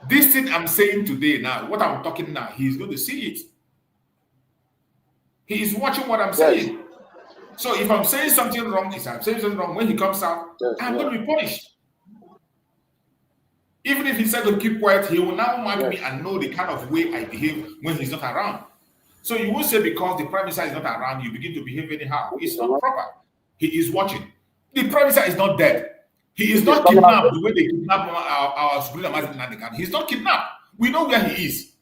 Speaker 6: this thing I'm saying today now, what I'm talking now, he's going to see it. He is watching what I'm saying. So if I'm saying something wrong, when he comes out, I'm going to be punished. Even if he said to keep quiet, he will now mark me and know the kind of way I behave when he's not around. So you won't say because the Prime Minister is not around, you begin to behave anyhow. It's not proper. He is watching. The Prime Minister is not dead. He is not kidnapped the way they kidnapped our Supreme Master. He's not kidnapped. We know where he is.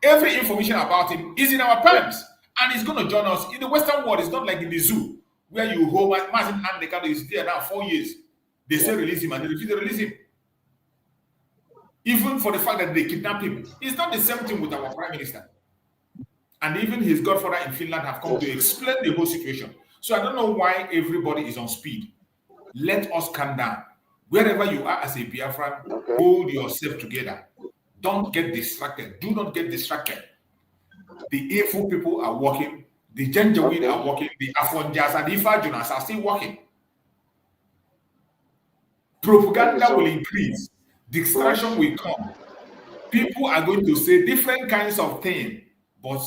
Speaker 6: Every information about him is in our palms. And he's going to join us. In the Western world, it's not like in the zoo, where you hold Master Nandekado is there now 4 years. They say release him and they refuse to release him. Even for the fact that they kidnapped him. It's not the same thing with our Prime Minister. And even his godfather in Finland have come to explain the whole situation. So I don't know why everybody is on speed. Let us calm down. Wherever you are as a Biafran, hold yourself together. Don't get distracted. Do not get distracted. The evil people are working. The Janjaweed are working. The Afonjas and the Ifajunas are still working. Propaganda will increase. Distraction will come. People are going to say different kinds of things. But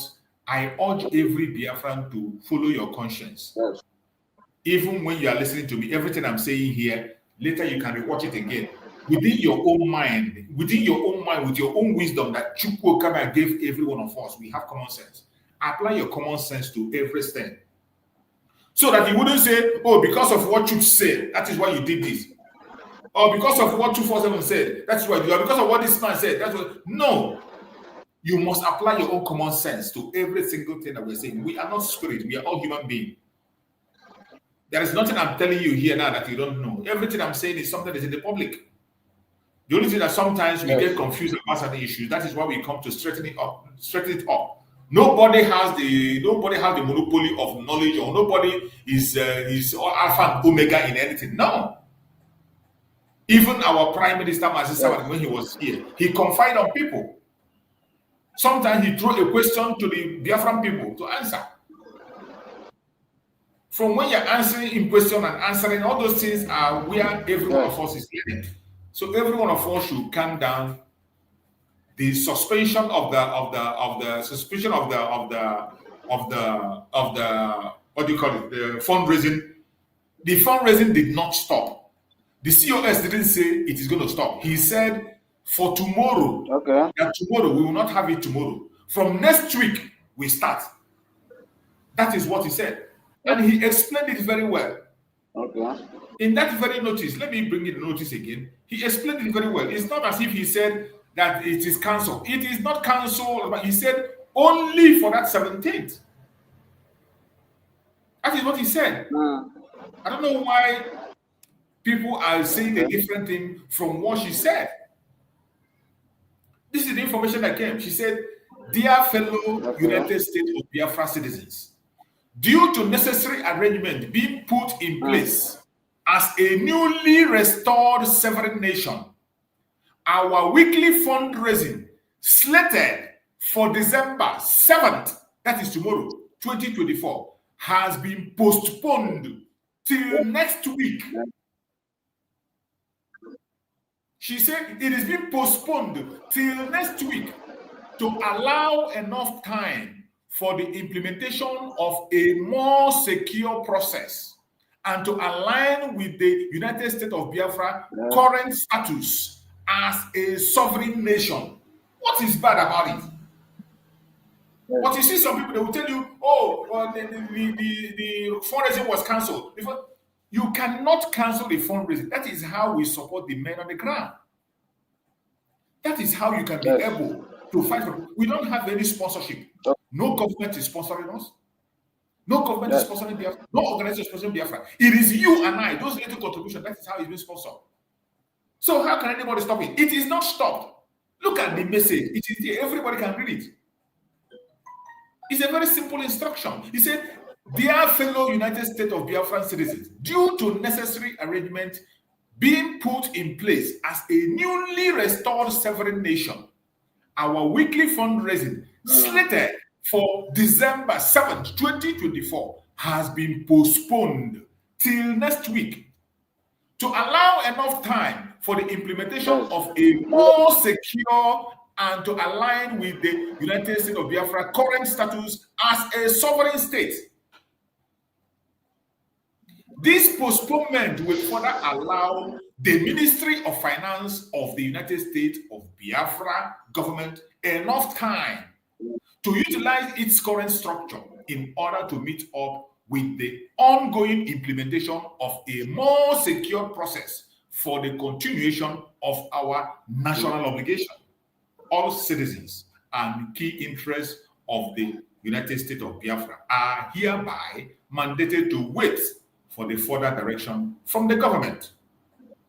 Speaker 6: I urge every Biafran to follow your conscience. Even when you are listening to me, everything I'm saying here, later you can rewatch it again. Within your own mind, with your own wisdom that Chukwokama gave every one of us, we have common sense. Apply your common sense to everything. So that you wouldn't say, oh, because of what Chuk said, that is why you did this. Or because of what 247 said, that's why you are. Because of what this man said, that's what. No. You must apply your own common sense to every single thing that we're saying. We are not spirit, we are all human beings. There is nothing I'm telling you here now that you don't know. Everything I'm saying is something that is in the public. The only thing that sometimes we get confused about certain issues, that is why we come to straighten it up. Nobody has the monopoly of knowledge, or nobody is alpha and omega in anything. No. Even our Prime Minister, when he was here, he confided on people. Sometimes he threw a question to the Biafran people to answer. From when you're answering in question and answering, all those things are where every one of us is learning. So every one of us should calm down. The suspension of the what do you call it? The fundraising. The fundraising did not stop. The COS didn't say it is going to stop. He said for tomorrow, that tomorrow we will not have it tomorrow. From next week we start. That is what he said. And he explained it very well. In that very notice, let me bring in the notice again. He explained it very well. It's not as if he said that it is cancelled. It is not cancelled, but he said only for that 17th. That is what he said. I don't know why people are saying a different thing from what she said. This is the information information that came. She said, "Dear fellow United States of Biafra citizens, due to necessary arrangement being put in place as a newly restored sovereign nation, our weekly fundraising slated for December 7th, that is tomorrow, 2024, has been postponed till next week." She said it is being postponed till next week to allow enough time for the implementation of a more secure process and to align with the United States of Biafra current status as a sovereign nation. What is bad about it? But you see some people, they will tell you, oh, well, the fundraising was cancelled. You cannot cancel the fundraising. That is how we support the men on the ground. That is how you can be able to fight for it. We don't have any sponsorship. No government is sponsoring us. No government is sponsoring Biafra. No organization is sponsoring Biafra. It is you and I, those little contributions. That is how it's been sponsored. So how can anybody stop it? It is not stopped. Look at the message. It is there. Everybody can read it. It's a very simple instruction. He said, "Dear fellow United States of Biafran citizens, due to necessary arrangement being put in place as a newly restored sovereign nation, our weekly fundraising slated for December 7th, 2024 has been postponed till next week to allow enough time for the implementation of a more secure and to align with the United States of Biafra current status as a sovereign state. This postponement will further allow the Ministry of Finance of the United States of Biafra government enough time to utilize its current structure in order to meet up with the ongoing implementation of a more secure process for the continuation of our national obligation. All citizens and key interests of the United States of Biafra are hereby mandated to wait for the further direction from the government."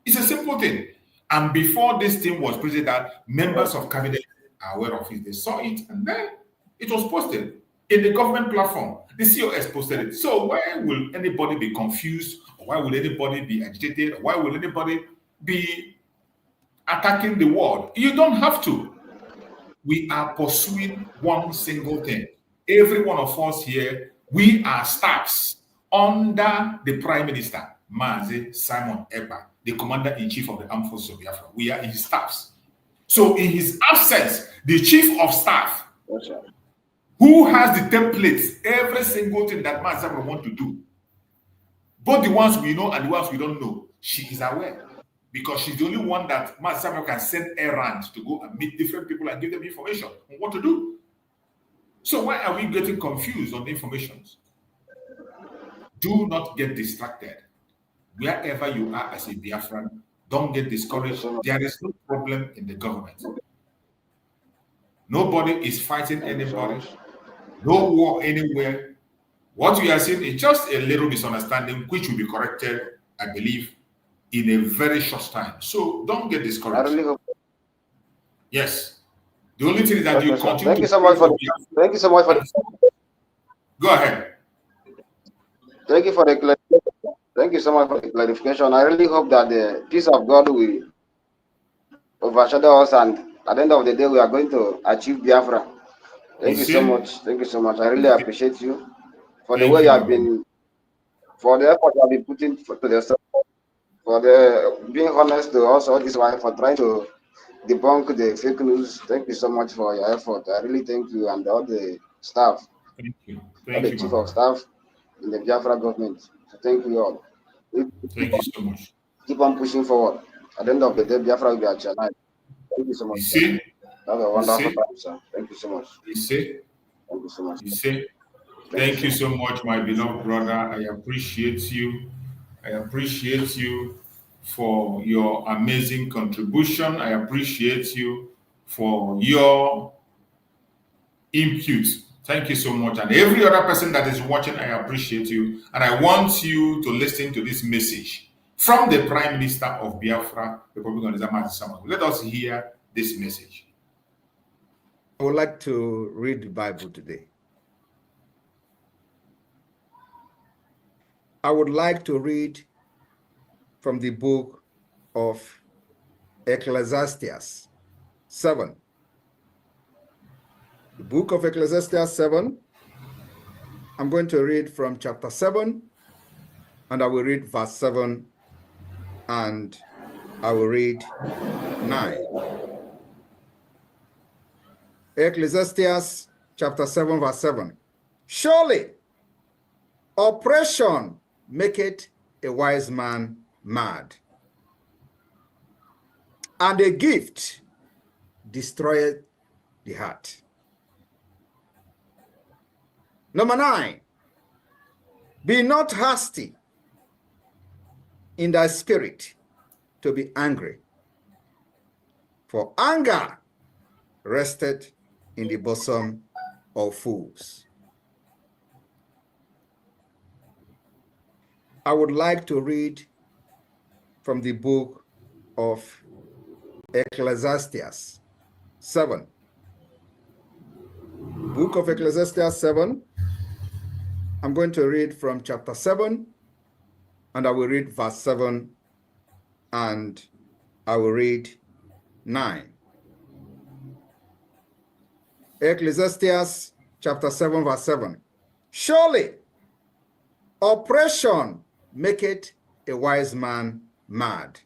Speaker 6: It's a simple thing. And before this thing was presented, members of cabinet are aware of it. They saw it, and then it was posted in the government platform. The COS posted it. So why will anybody be confused? Or why will anybody be agitated? Or why will anybody be attacking the world? You don't have to. We are pursuing one single thing. Every one of us here, we are staffs under the Prime Minister, Mazi Simon Ekpa, the Commander-in-Chief of the Armed Forces of Biafra. We are his staffs. So in his absence, the Chief of Staff, who has the templates, every single thing that Mazi Simon wants to do, both the ones we know and the ones we don't know, she is aware. Because she's the only one that Mazi Simon can send errands to go and meet different people and give them information on what to do. So why are we getting confused on the information? Do not get distracted. Wherever you are as a Biafran, don't get discouraged. There is no problem in the government. Nobody is fighting anybody. No war anywhere. What we are seeing is just a little misunderstanding, which will be corrected, I believe, in a very short time. So don't get discouraged. Yes. The only thing is that you continue.
Speaker 9: Thank you so much for thank you so much for
Speaker 6: Go ahead.
Speaker 9: Thank you for the clarification. Thank you so much for the clarification. I really hope that the peace of God will overshadow us, and at the end of the day, we are going to achieve Biafra. Thank you so much. Thank you so much. I really appreciate you for the way you have been, for the effort you have been putting to yourself, for the being honest to us all this while, for trying to debunk the fake news. Thank you so much for your effort. I really thank you and all the staff.
Speaker 6: Thank you.
Speaker 9: All the chief of staff in the Biafra government. So thank you all.
Speaker 6: Thank you so much.
Speaker 9: Keep on pushing forward. At the end of the day, Biafra will be at your life. Thank you so much.
Speaker 6: You see?
Speaker 9: Have a wonderful time, sir. Thank you so much.
Speaker 6: You see?
Speaker 9: Thank you so much.
Speaker 6: You see? Thank you so much, my beloved brother. I appreciate you. I appreciate you for your amazing contribution. I appreciate you for your input. Thank you so much. And every other person that is watching, I appreciate you. And I want you to listen to this message from the Prime Minister of Biafra, Republic of Nigeria. Let us hear this message.
Speaker 1: I would like to read the Bible today. I would like to read from the book of Ecclesiastes 7. The book of Ecclesiastes 7. I'm going to read from chapter 7, and I will read verse 7, and I will read 9. Ecclesiastes chapter 7, verse 7. Surely oppression maketh a wise man mad, and a gift destroyeth the heart. Number 9, be not hasty in thy spirit to be angry, for anger resteth in the bosom of fools. I would like to read from the book of Ecclesiastes 7. Book of Ecclesiastes 7. I'm going to read from chapter 7, and I will read verse 7, and I will read 9. Ecclesiastes chapter 7, verse 7. Surely oppression maketh a wise man mad,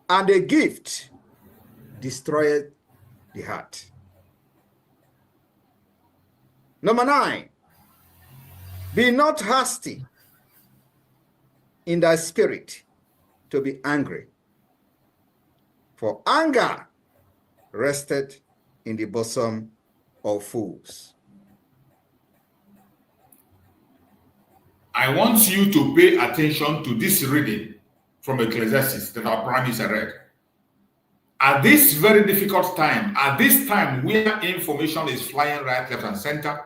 Speaker 1: and a gift destroyeth the heart. Number 9, be not hasty in thy spirit to be angry, for anger resteth in the bosom of fools.
Speaker 6: I want you to pay attention to this reading from Ecclesiastes that our Prime Minister read. At this very difficult time, at this time where information is flying right, left, and center,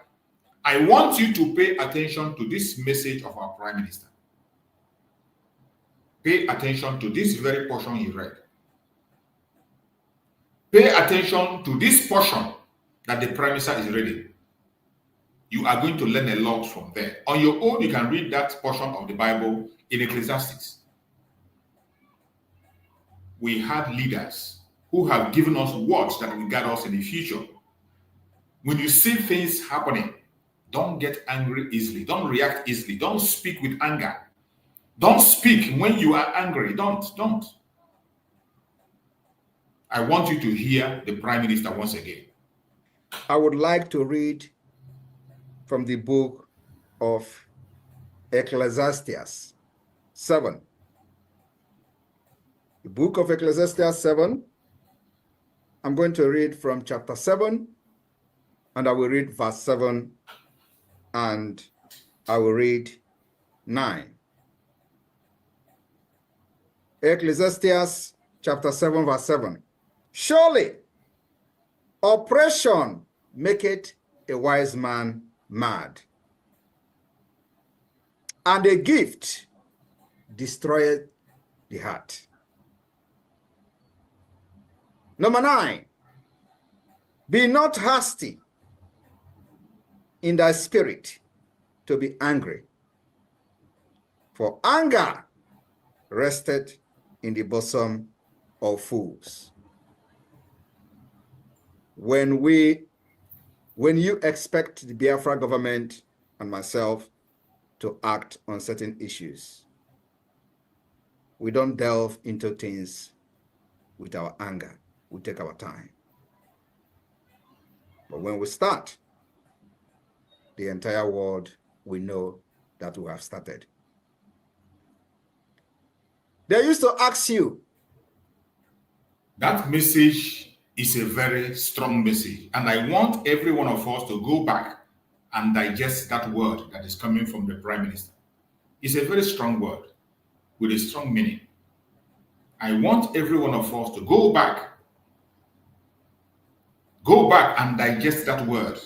Speaker 6: I want you to pay attention to this message of our Prime Minister. Pay attention to this very portion he read. Pay attention to this portion that the Prime Minister is reading. You are going to learn a lot from there. On your own, you can read that portion of the Bible in Ecclesiastes. We have leaders who have given us words that will guide us in the future. When you see things happening, don't get angry easily. Don't react easily. Don't speak with anger. Don't speak when you are angry. Don't. I want you to hear the Prime Minister once again.
Speaker 1: I would like to read from the book of Ecclesiastes 7. The book of Ecclesiastes 7. I'm going to read from chapter 7, and I will read verse 7, and I will read 9. Ecclesiastes chapter 7, verse 7. Surely oppression maketh a wise man mad, and a gift destroyeth the heart. Number 9, be not hasty in thy spirit to be angry, for anger resteth in the bosom of fools. When you expect the Biafra government and myself to act on certain issues, we don't delve into things with our anger. We take our time. But when we start, the entire world will know that we have started. They used to ask you.
Speaker 6: That message is a very strong message. And I want every one of us to go back and digest that word that is coming from the Prime Minister. It's a very strong word with a strong meaning. I want every one of us to go back and digest that word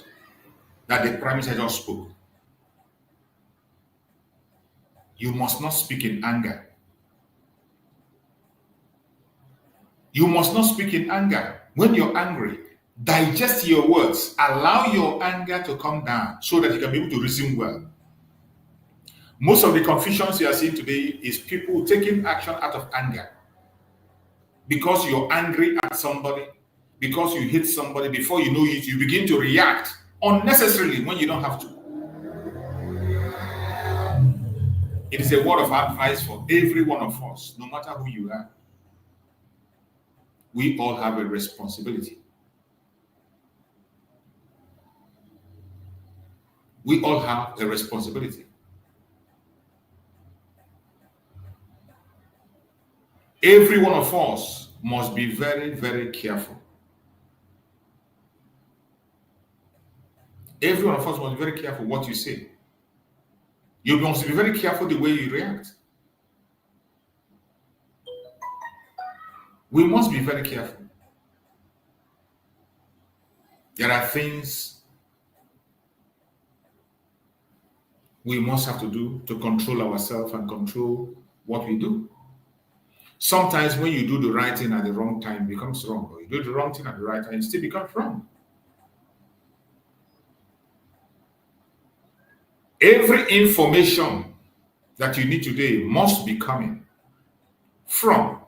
Speaker 6: that the Prime Minister just spoke. You must not speak in anger. You must not speak in anger. When you're angry, digest your words. Allow your anger to come down so that you can be able to reason well. Most of the confusions you are seeing today is people taking action out of anger. Because you're angry at somebody, because you hit somebody, before you know it, you begin to react unnecessarily when you don't have to. It is a word of advice for every one of us, no matter who you are. We all have a responsibility. We all have a responsibility. Every one of us must be very, very careful. Every one of us must be very careful what you say. You must be very careful the way you react. We must be very careful. There are things we must have to do to control ourselves and control what we do. Sometimes when you do the right thing at the wrong time, it becomes wrong. Or you do the wrong thing at the right time, it still becomes wrong. Every information that you need today must be coming from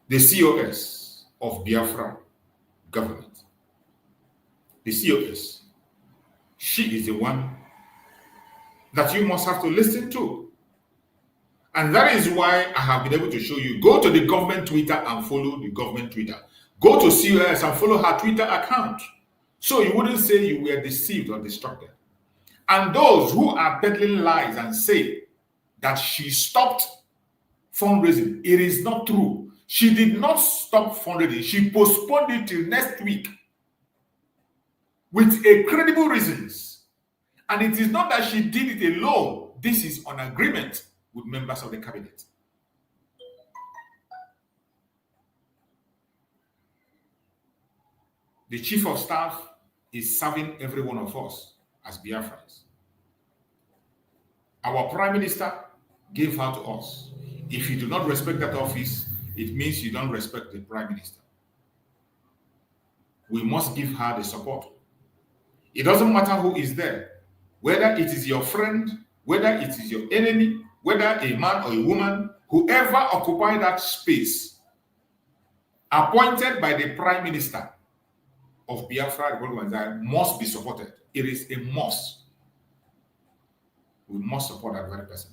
Speaker 6: the COS of Biafra government. The COS. She is the one that you must have to listen to. And that is why I have been able to show you, go to the government Twitter and follow the government Twitter. Go to COS and follow her Twitter account. So you wouldn't say you were deceived or distracted. And those who are peddling lies and say that she stopped fundraising, it is not true. She did not stop fundraising. She postponed it till next week with a credible reasons. And it is not that she did it alone. This is on agreement with members of the cabinet. The chief of staff is serving every one of us as Biafrans. Our prime minister gave her to us. If you do not respect that office, it means you don't respect the prime minister. We must give her the support. It doesn't matter who is there, whether it is your friend, whether it is your enemy, whether a man or a woman, whoever occupies that space, appointed by the prime minister of Biafra must be supported. It is a must. We must support that very person.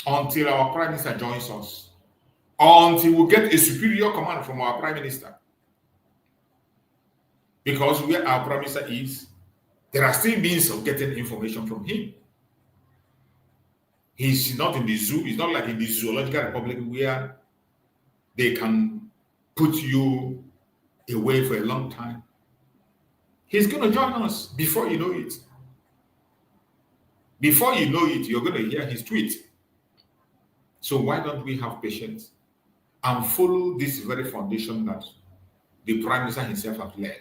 Speaker 6: Until our prime minister joins us. Or until we get a superior command from our prime minister. Because where our prime minister is, there are still means of getting information from him. He's not in the zoo. It's not like in the zoological republic where they can put you away for a long time. He's going to join us before you know it. Before you know it, you're going to hear his tweet. So why don't we have patience and follow this very foundation that the prime minister himself has led?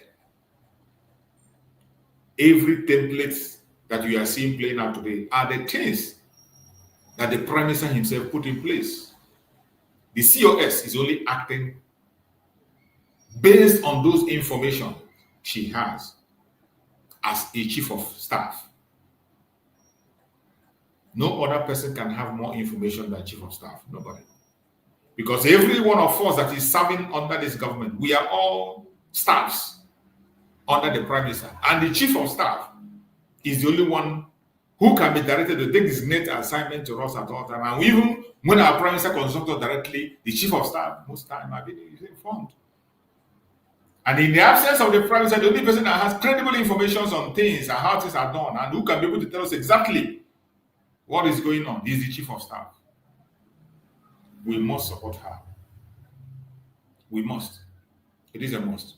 Speaker 6: Every template that you are seeing playing out today are the things that the prime minister himself put in place. The COS is only acting based on those information she has as a chief of staff. No other person can have more information than chief of staff. Nobody. Because every one of us that is serving under this government, we are all staffs under the prime minister. And the chief of staff is the only one who can be directed to designate assignment to us at all time. And even when our prime minister consults us directly, the chief of staff, most time, I've been informed. And in the absence of the prime minister, the only person that has credible information on things and how things are done and who can be able to tell us exactly what is going on is the chief of staff. We must support her. We must. It is a must.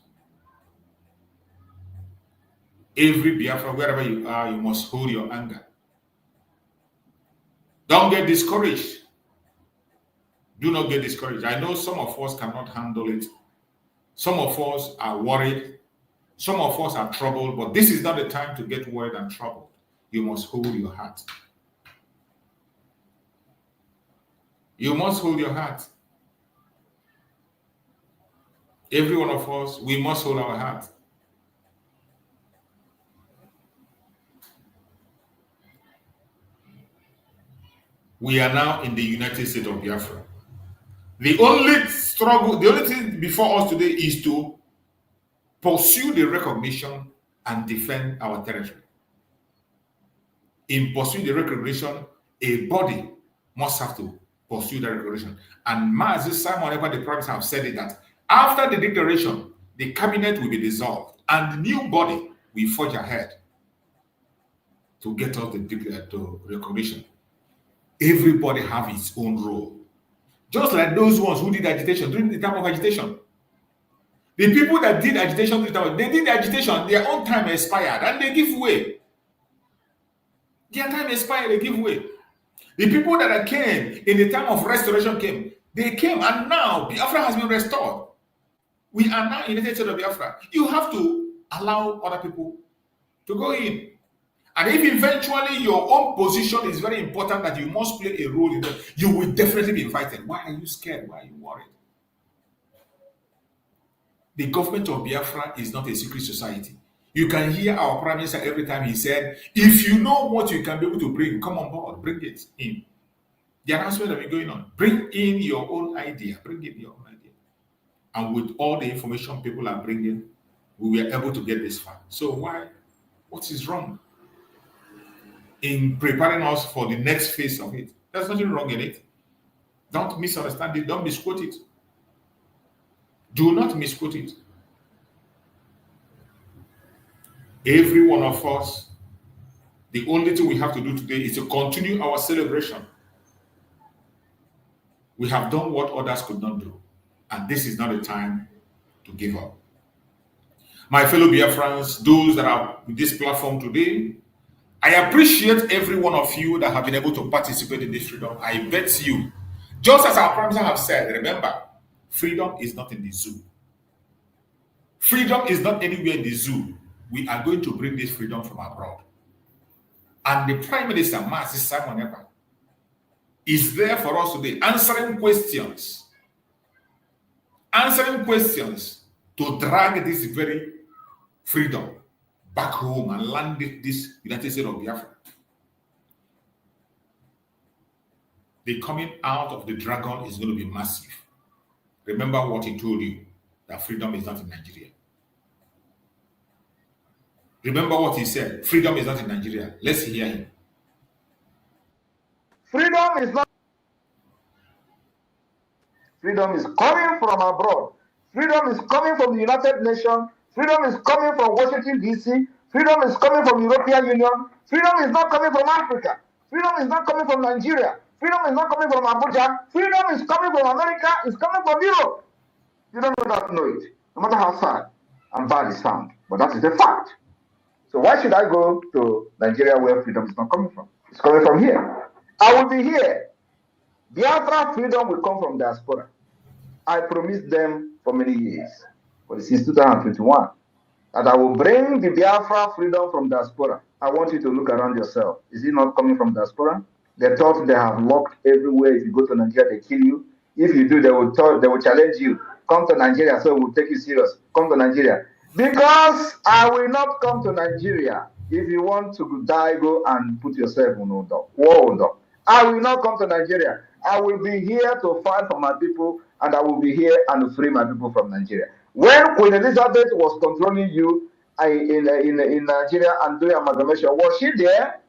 Speaker 6: Every Biafra, wherever you are, you must hold your anger. Don't get discouraged. Do not get discouraged. I know some of us cannot handle it. Some of us are worried. Some of us are troubled, but this is not the time to get worried and troubled. You must hold your heart. You must hold your heart. Every one of us, we must hold our heart. We are now in the United States of Biafra. The only struggle, the only thing before us today is to pursue the recognition and defend our territory. In pursuing the recognition, a body must have to pursue the recognition. And Mazi Simon Ekpa, the Prime Minister, have said it that after the declaration, the cabinet will be dissolved and the new body will forge ahead to get us the recognition. Everybody have its own role. Just like those ones who did agitation during the time of agitation. The people that did agitation, they did agitation, their own time expired and they give way. Their time expired, they give way. The people that came in the time of restoration they came and now Biafra has been restored. We are now in the state of Biafra. You have to allow other people to go in. And if eventually your own position is very important that you must play a role in that, you will definitely be invited. Why are you scared? Why are you worried? The government of Biafra is not a secret society. You can hear our Prime Minister every time he said, if you know what you can be able to bring, come on board, bring it in. The announcement that will be going on, bring in your own idea, bring in your own idea. And with all the information people are bringing, we were able to get this far. So why? What is wrong in preparing us for the next phase of it? There's nothing wrong in it. Don't misunderstand it. Don't misquote it. Do not misquote it. Every one of us, the only thing we have to do today is to continue our celebration. We have done what others could not do, and this is not a time to give up. My fellow Biafrans, those that are with this platform today, I appreciate every one of you that have been able to participate in this freedom. I bet you, just as our Prime Minister have said, remember, freedom is not in the zoo. Freedom is not anywhere in the zoo. We are going to bring this freedom from abroad. And the Prime Minister, Mazi Simon Ekpa, is there for us today, answering questions to drag this very freedom back home and land this United States of Biafra. The coming out of the dragon is going to be massive. Remember what he told you, that freedom is not in Nigeria. Remember what he said, freedom is not in Nigeria. Let's hear him.
Speaker 2: Freedom is not. Freedom is coming from abroad. Freedom is coming from the United Nations. Freedom is coming from Washington, D.C. Freedom is coming from the European Union. Freedom is not coming from Africa. Freedom is not coming from Nigeria. Freedom is not coming from Abuja. Freedom is coming from America. It's coming from Europe. You don't know it. No matter how sad and bad it sounds. But that is a fact. So why should I go to Nigeria where freedom is not coming from? It's coming from here. I will be here. Biafra freedom will come from diaspora. I promised them for many years, but since 2021, that I will bring the Biafra freedom from diaspora. I want you to look around yourself. Is it not coming from diaspora? They thought they have locked everywhere. If you go to Nigeria, they kill you. If you do, they will challenge you. Come to Nigeria, so we'll take you serious. Come to Nigeria. Because I will not come to Nigeria. If you want to die, go and put yourself on war. I will not come to Nigeria. I will be here to fight for my people, and I will be here and free my people from Nigeria. When Queen Elizabeth was controlling you in Nigeria and doing amalgamation, was she there?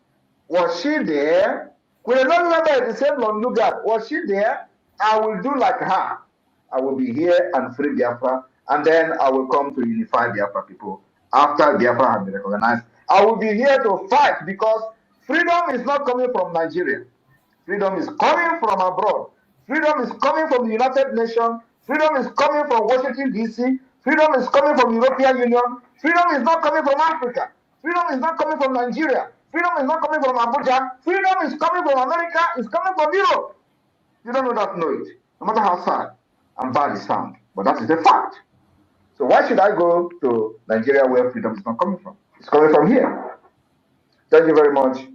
Speaker 2: Was she there? Queen Elizabeth, the same Lord Lugard, was she there? I will do like her. I will be here and free Biafra, and then I will come to unify Biafra people after Biafra has been recognized. I will be here to fight because freedom is not coming from Nigeria. Freedom is coming from abroad. Freedom is coming from the United Nations. Freedom is coming from Washington, D.C. Freedom is coming from the European Union. Freedom is not coming from Africa. Freedom is not coming from Nigeria. Freedom is not coming from Abuja. Freedom is coming from America. It's coming from Europe. You don't know it. No matter how sad and bad it sounds. But that is a fact. So why should I go to Nigeria where freedom is not coming from? It's coming from here. Thank you very much.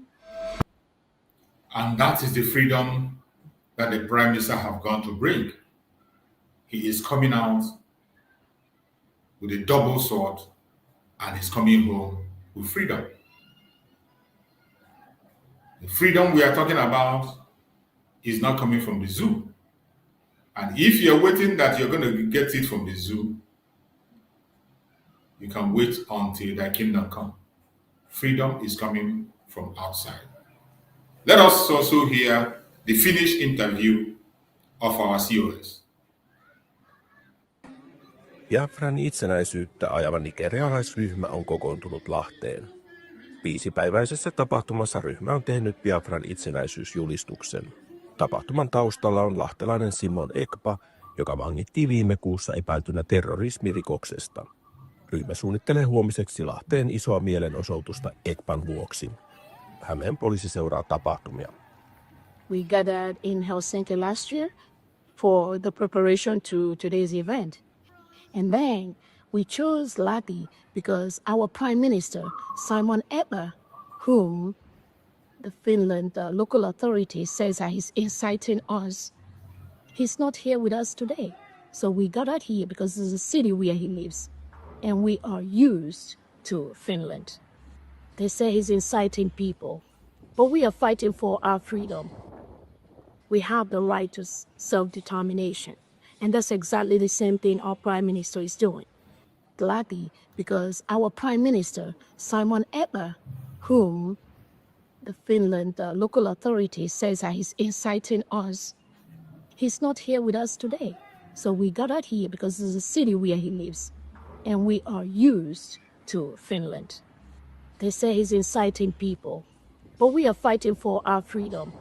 Speaker 6: And that is the freedom that the Prime Minister have gone to bring. He is coming out with a double sword and is coming home with freedom. The freedom we are talking about is not coming from the zoo. And if you're waiting that you're going to get it from the zoo, you can wait until thy kingdom come. Freedom is coming from outside. Let us also hear the finished interview of our COS.
Speaker 10: Biafran itsenäisyyttä ajava nigerialaisryhmä on kokoontunut Lahteen. 5-päiväisessä tapahtumassa ryhmä on tehnyt Biafran itsenäisyysjulistuksen. Tapahtuman taustalla on lahtelainen Simon Ekpa, joka vangittiin viime kuussa epäiltynä terrorismirikoksesta. Ryhmä suunnittelee huomiseksi Lahteen isoa mielenosoitusta Ekpan vuoksi. Hämeen poliisi seuraa tapahtumia.
Speaker 11: We gathered in Helsinki last year for the preparation to today's event. And then we chose Lahti because our Prime Minister, Simon Ekpa, whom the Finland local authorities says that he's inciting us, he's not here with us today. So we gathered here because this is a city where he lives. And we are used to Finland. They say he's inciting people, but we are fighting for our freedom. We have the right to self-determination. And that's exactly the same thing our Prime Minister is doing. Gladly, because our Prime Minister, Simon Ekpa, whom the Finland local authorities says that he's inciting us, he's not here with us today. So we gathered here because this is a city where he lives. And we are used to Finland. They say he's inciting people, but we are fighting for our freedom.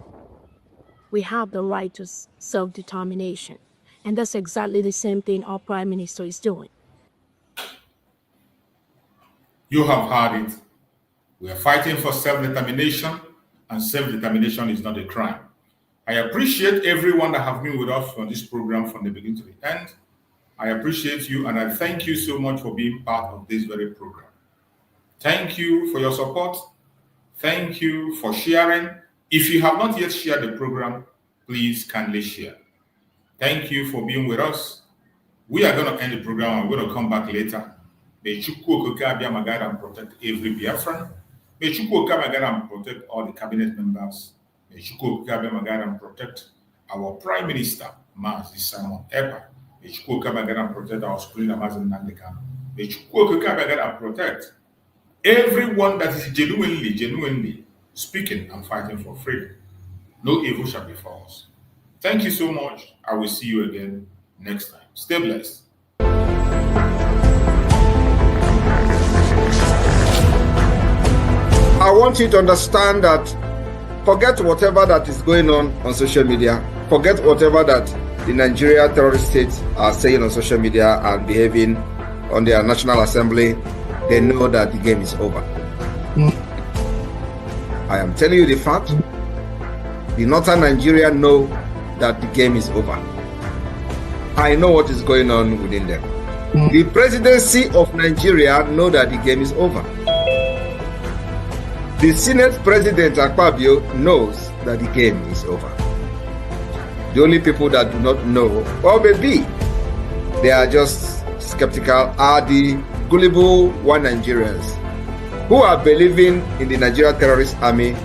Speaker 11: We have the right to self-determination. And that's exactly the same thing our Prime Minister is doing.
Speaker 6: You have heard it. We are fighting for self-determination, and self-determination is not a crime. I appreciate everyone that have been with us on this program from the beginning to the end. I appreciate you, and I thank you so much for being part of this very program. Thank you for your support. Thank you for sharing. If you have not yet shared the program, please kindly share. Thank you for being with us. We are going to end the program and we're going to come back later. May Chukwu Okike Abia guide and protect every Biafran. May Chukwu Okike Abia guide and protect all the cabinet members. May Chukwu Okike Abia guide and protect our Prime Minister, Mazi Simon Ekpa. May Chukwu Okike Abia guide and protect our Supreme Mazi Nandeka. May Chukwu Okike Abia guide and protect everyone that is genuinely speaking and fighting for freedom. No evil shall befall us. Thank you so much. I will see you again next time. Stay blessed.
Speaker 1: I want you to understand that forget whatever that is going on social media. Forget whatever that the Nigeria terrorist states are saying on social media and behaving on their National Assembly. They know that the game is over. I am telling you the fact. The northern Nigeria know that the game is over. I know what is going on within them. The presidency of Nigeria know that the game is over. The Senate President Akpabio knows that the game is over. The only people that do not know, or maybe they are just skeptical, are the gullible one Nigerians who are believing in the Nigerian terrorist army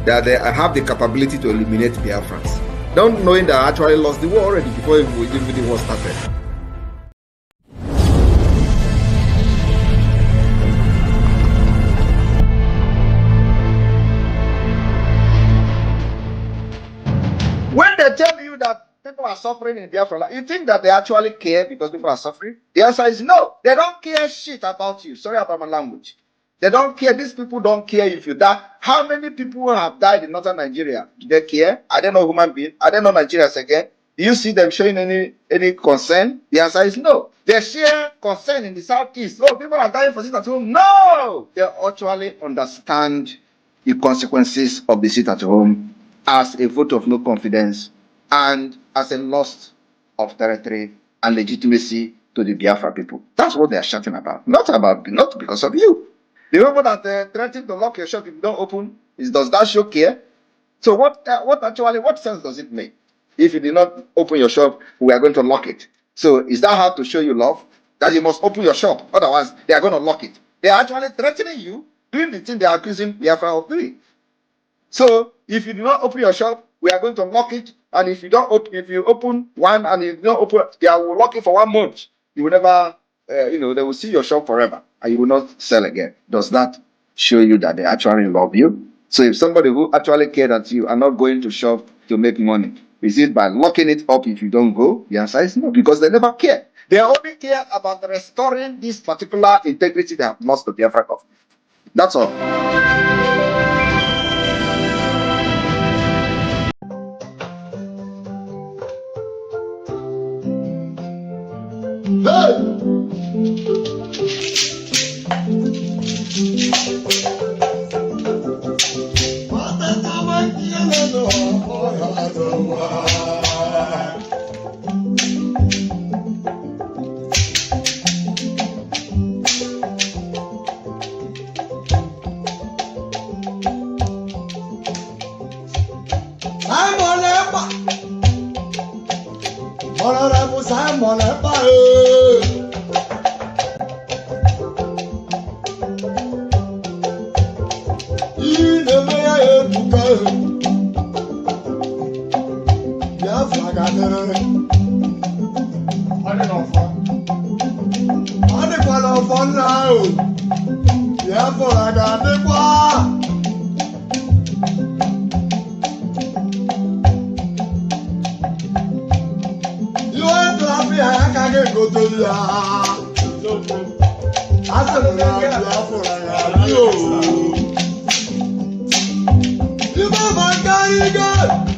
Speaker 1: that they have the capability to eliminate Biafrans. Don't knowing that I actually lost the war already before even the war started. When they tell you that people are suffering in Biafra, you think that they actually care because people are suffering? The answer is no. They don't care shit about you. Sorry about my language. They don't care. These people don't care if you die. How many people have died in northern Nigeria? Do they care? Are they not human beings? Are they not Nigerians again? Do you see them showing any concern? The answer is no. They share concern in the southeast. Oh, people are dying for sit at home. No! They actually understand the consequences of the sit at home as a vote of no confidence and as a loss of territory and legitimacy to the Biafra people. That's what they are shouting about. Not because of you. The people that threaten to lock your shop if you don't open, does that show care? So what sense does it make? If you did not open your shop, we are going to lock it. So is that how to show you love?
Speaker 12: that you must open your shop. Otherwise, they are going to lock it. They are actually threatening you, doing the thing they are accusing Biafra of doing. So if you do not open your shop, we are going to lock it. And if you don't open, if you open one and you don't open, they will lock it for 1 month. You will never, they will see your shop forever, and you will not sell again. Does that show you that they actually love you? So if somebody who actually cared at you are not going to shop to make money, is it by locking it up if you don't go? The answer is no, because they never care. They only care about restoring this particular integrity they have lost to the Biafra government. That's all.
Speaker 5: You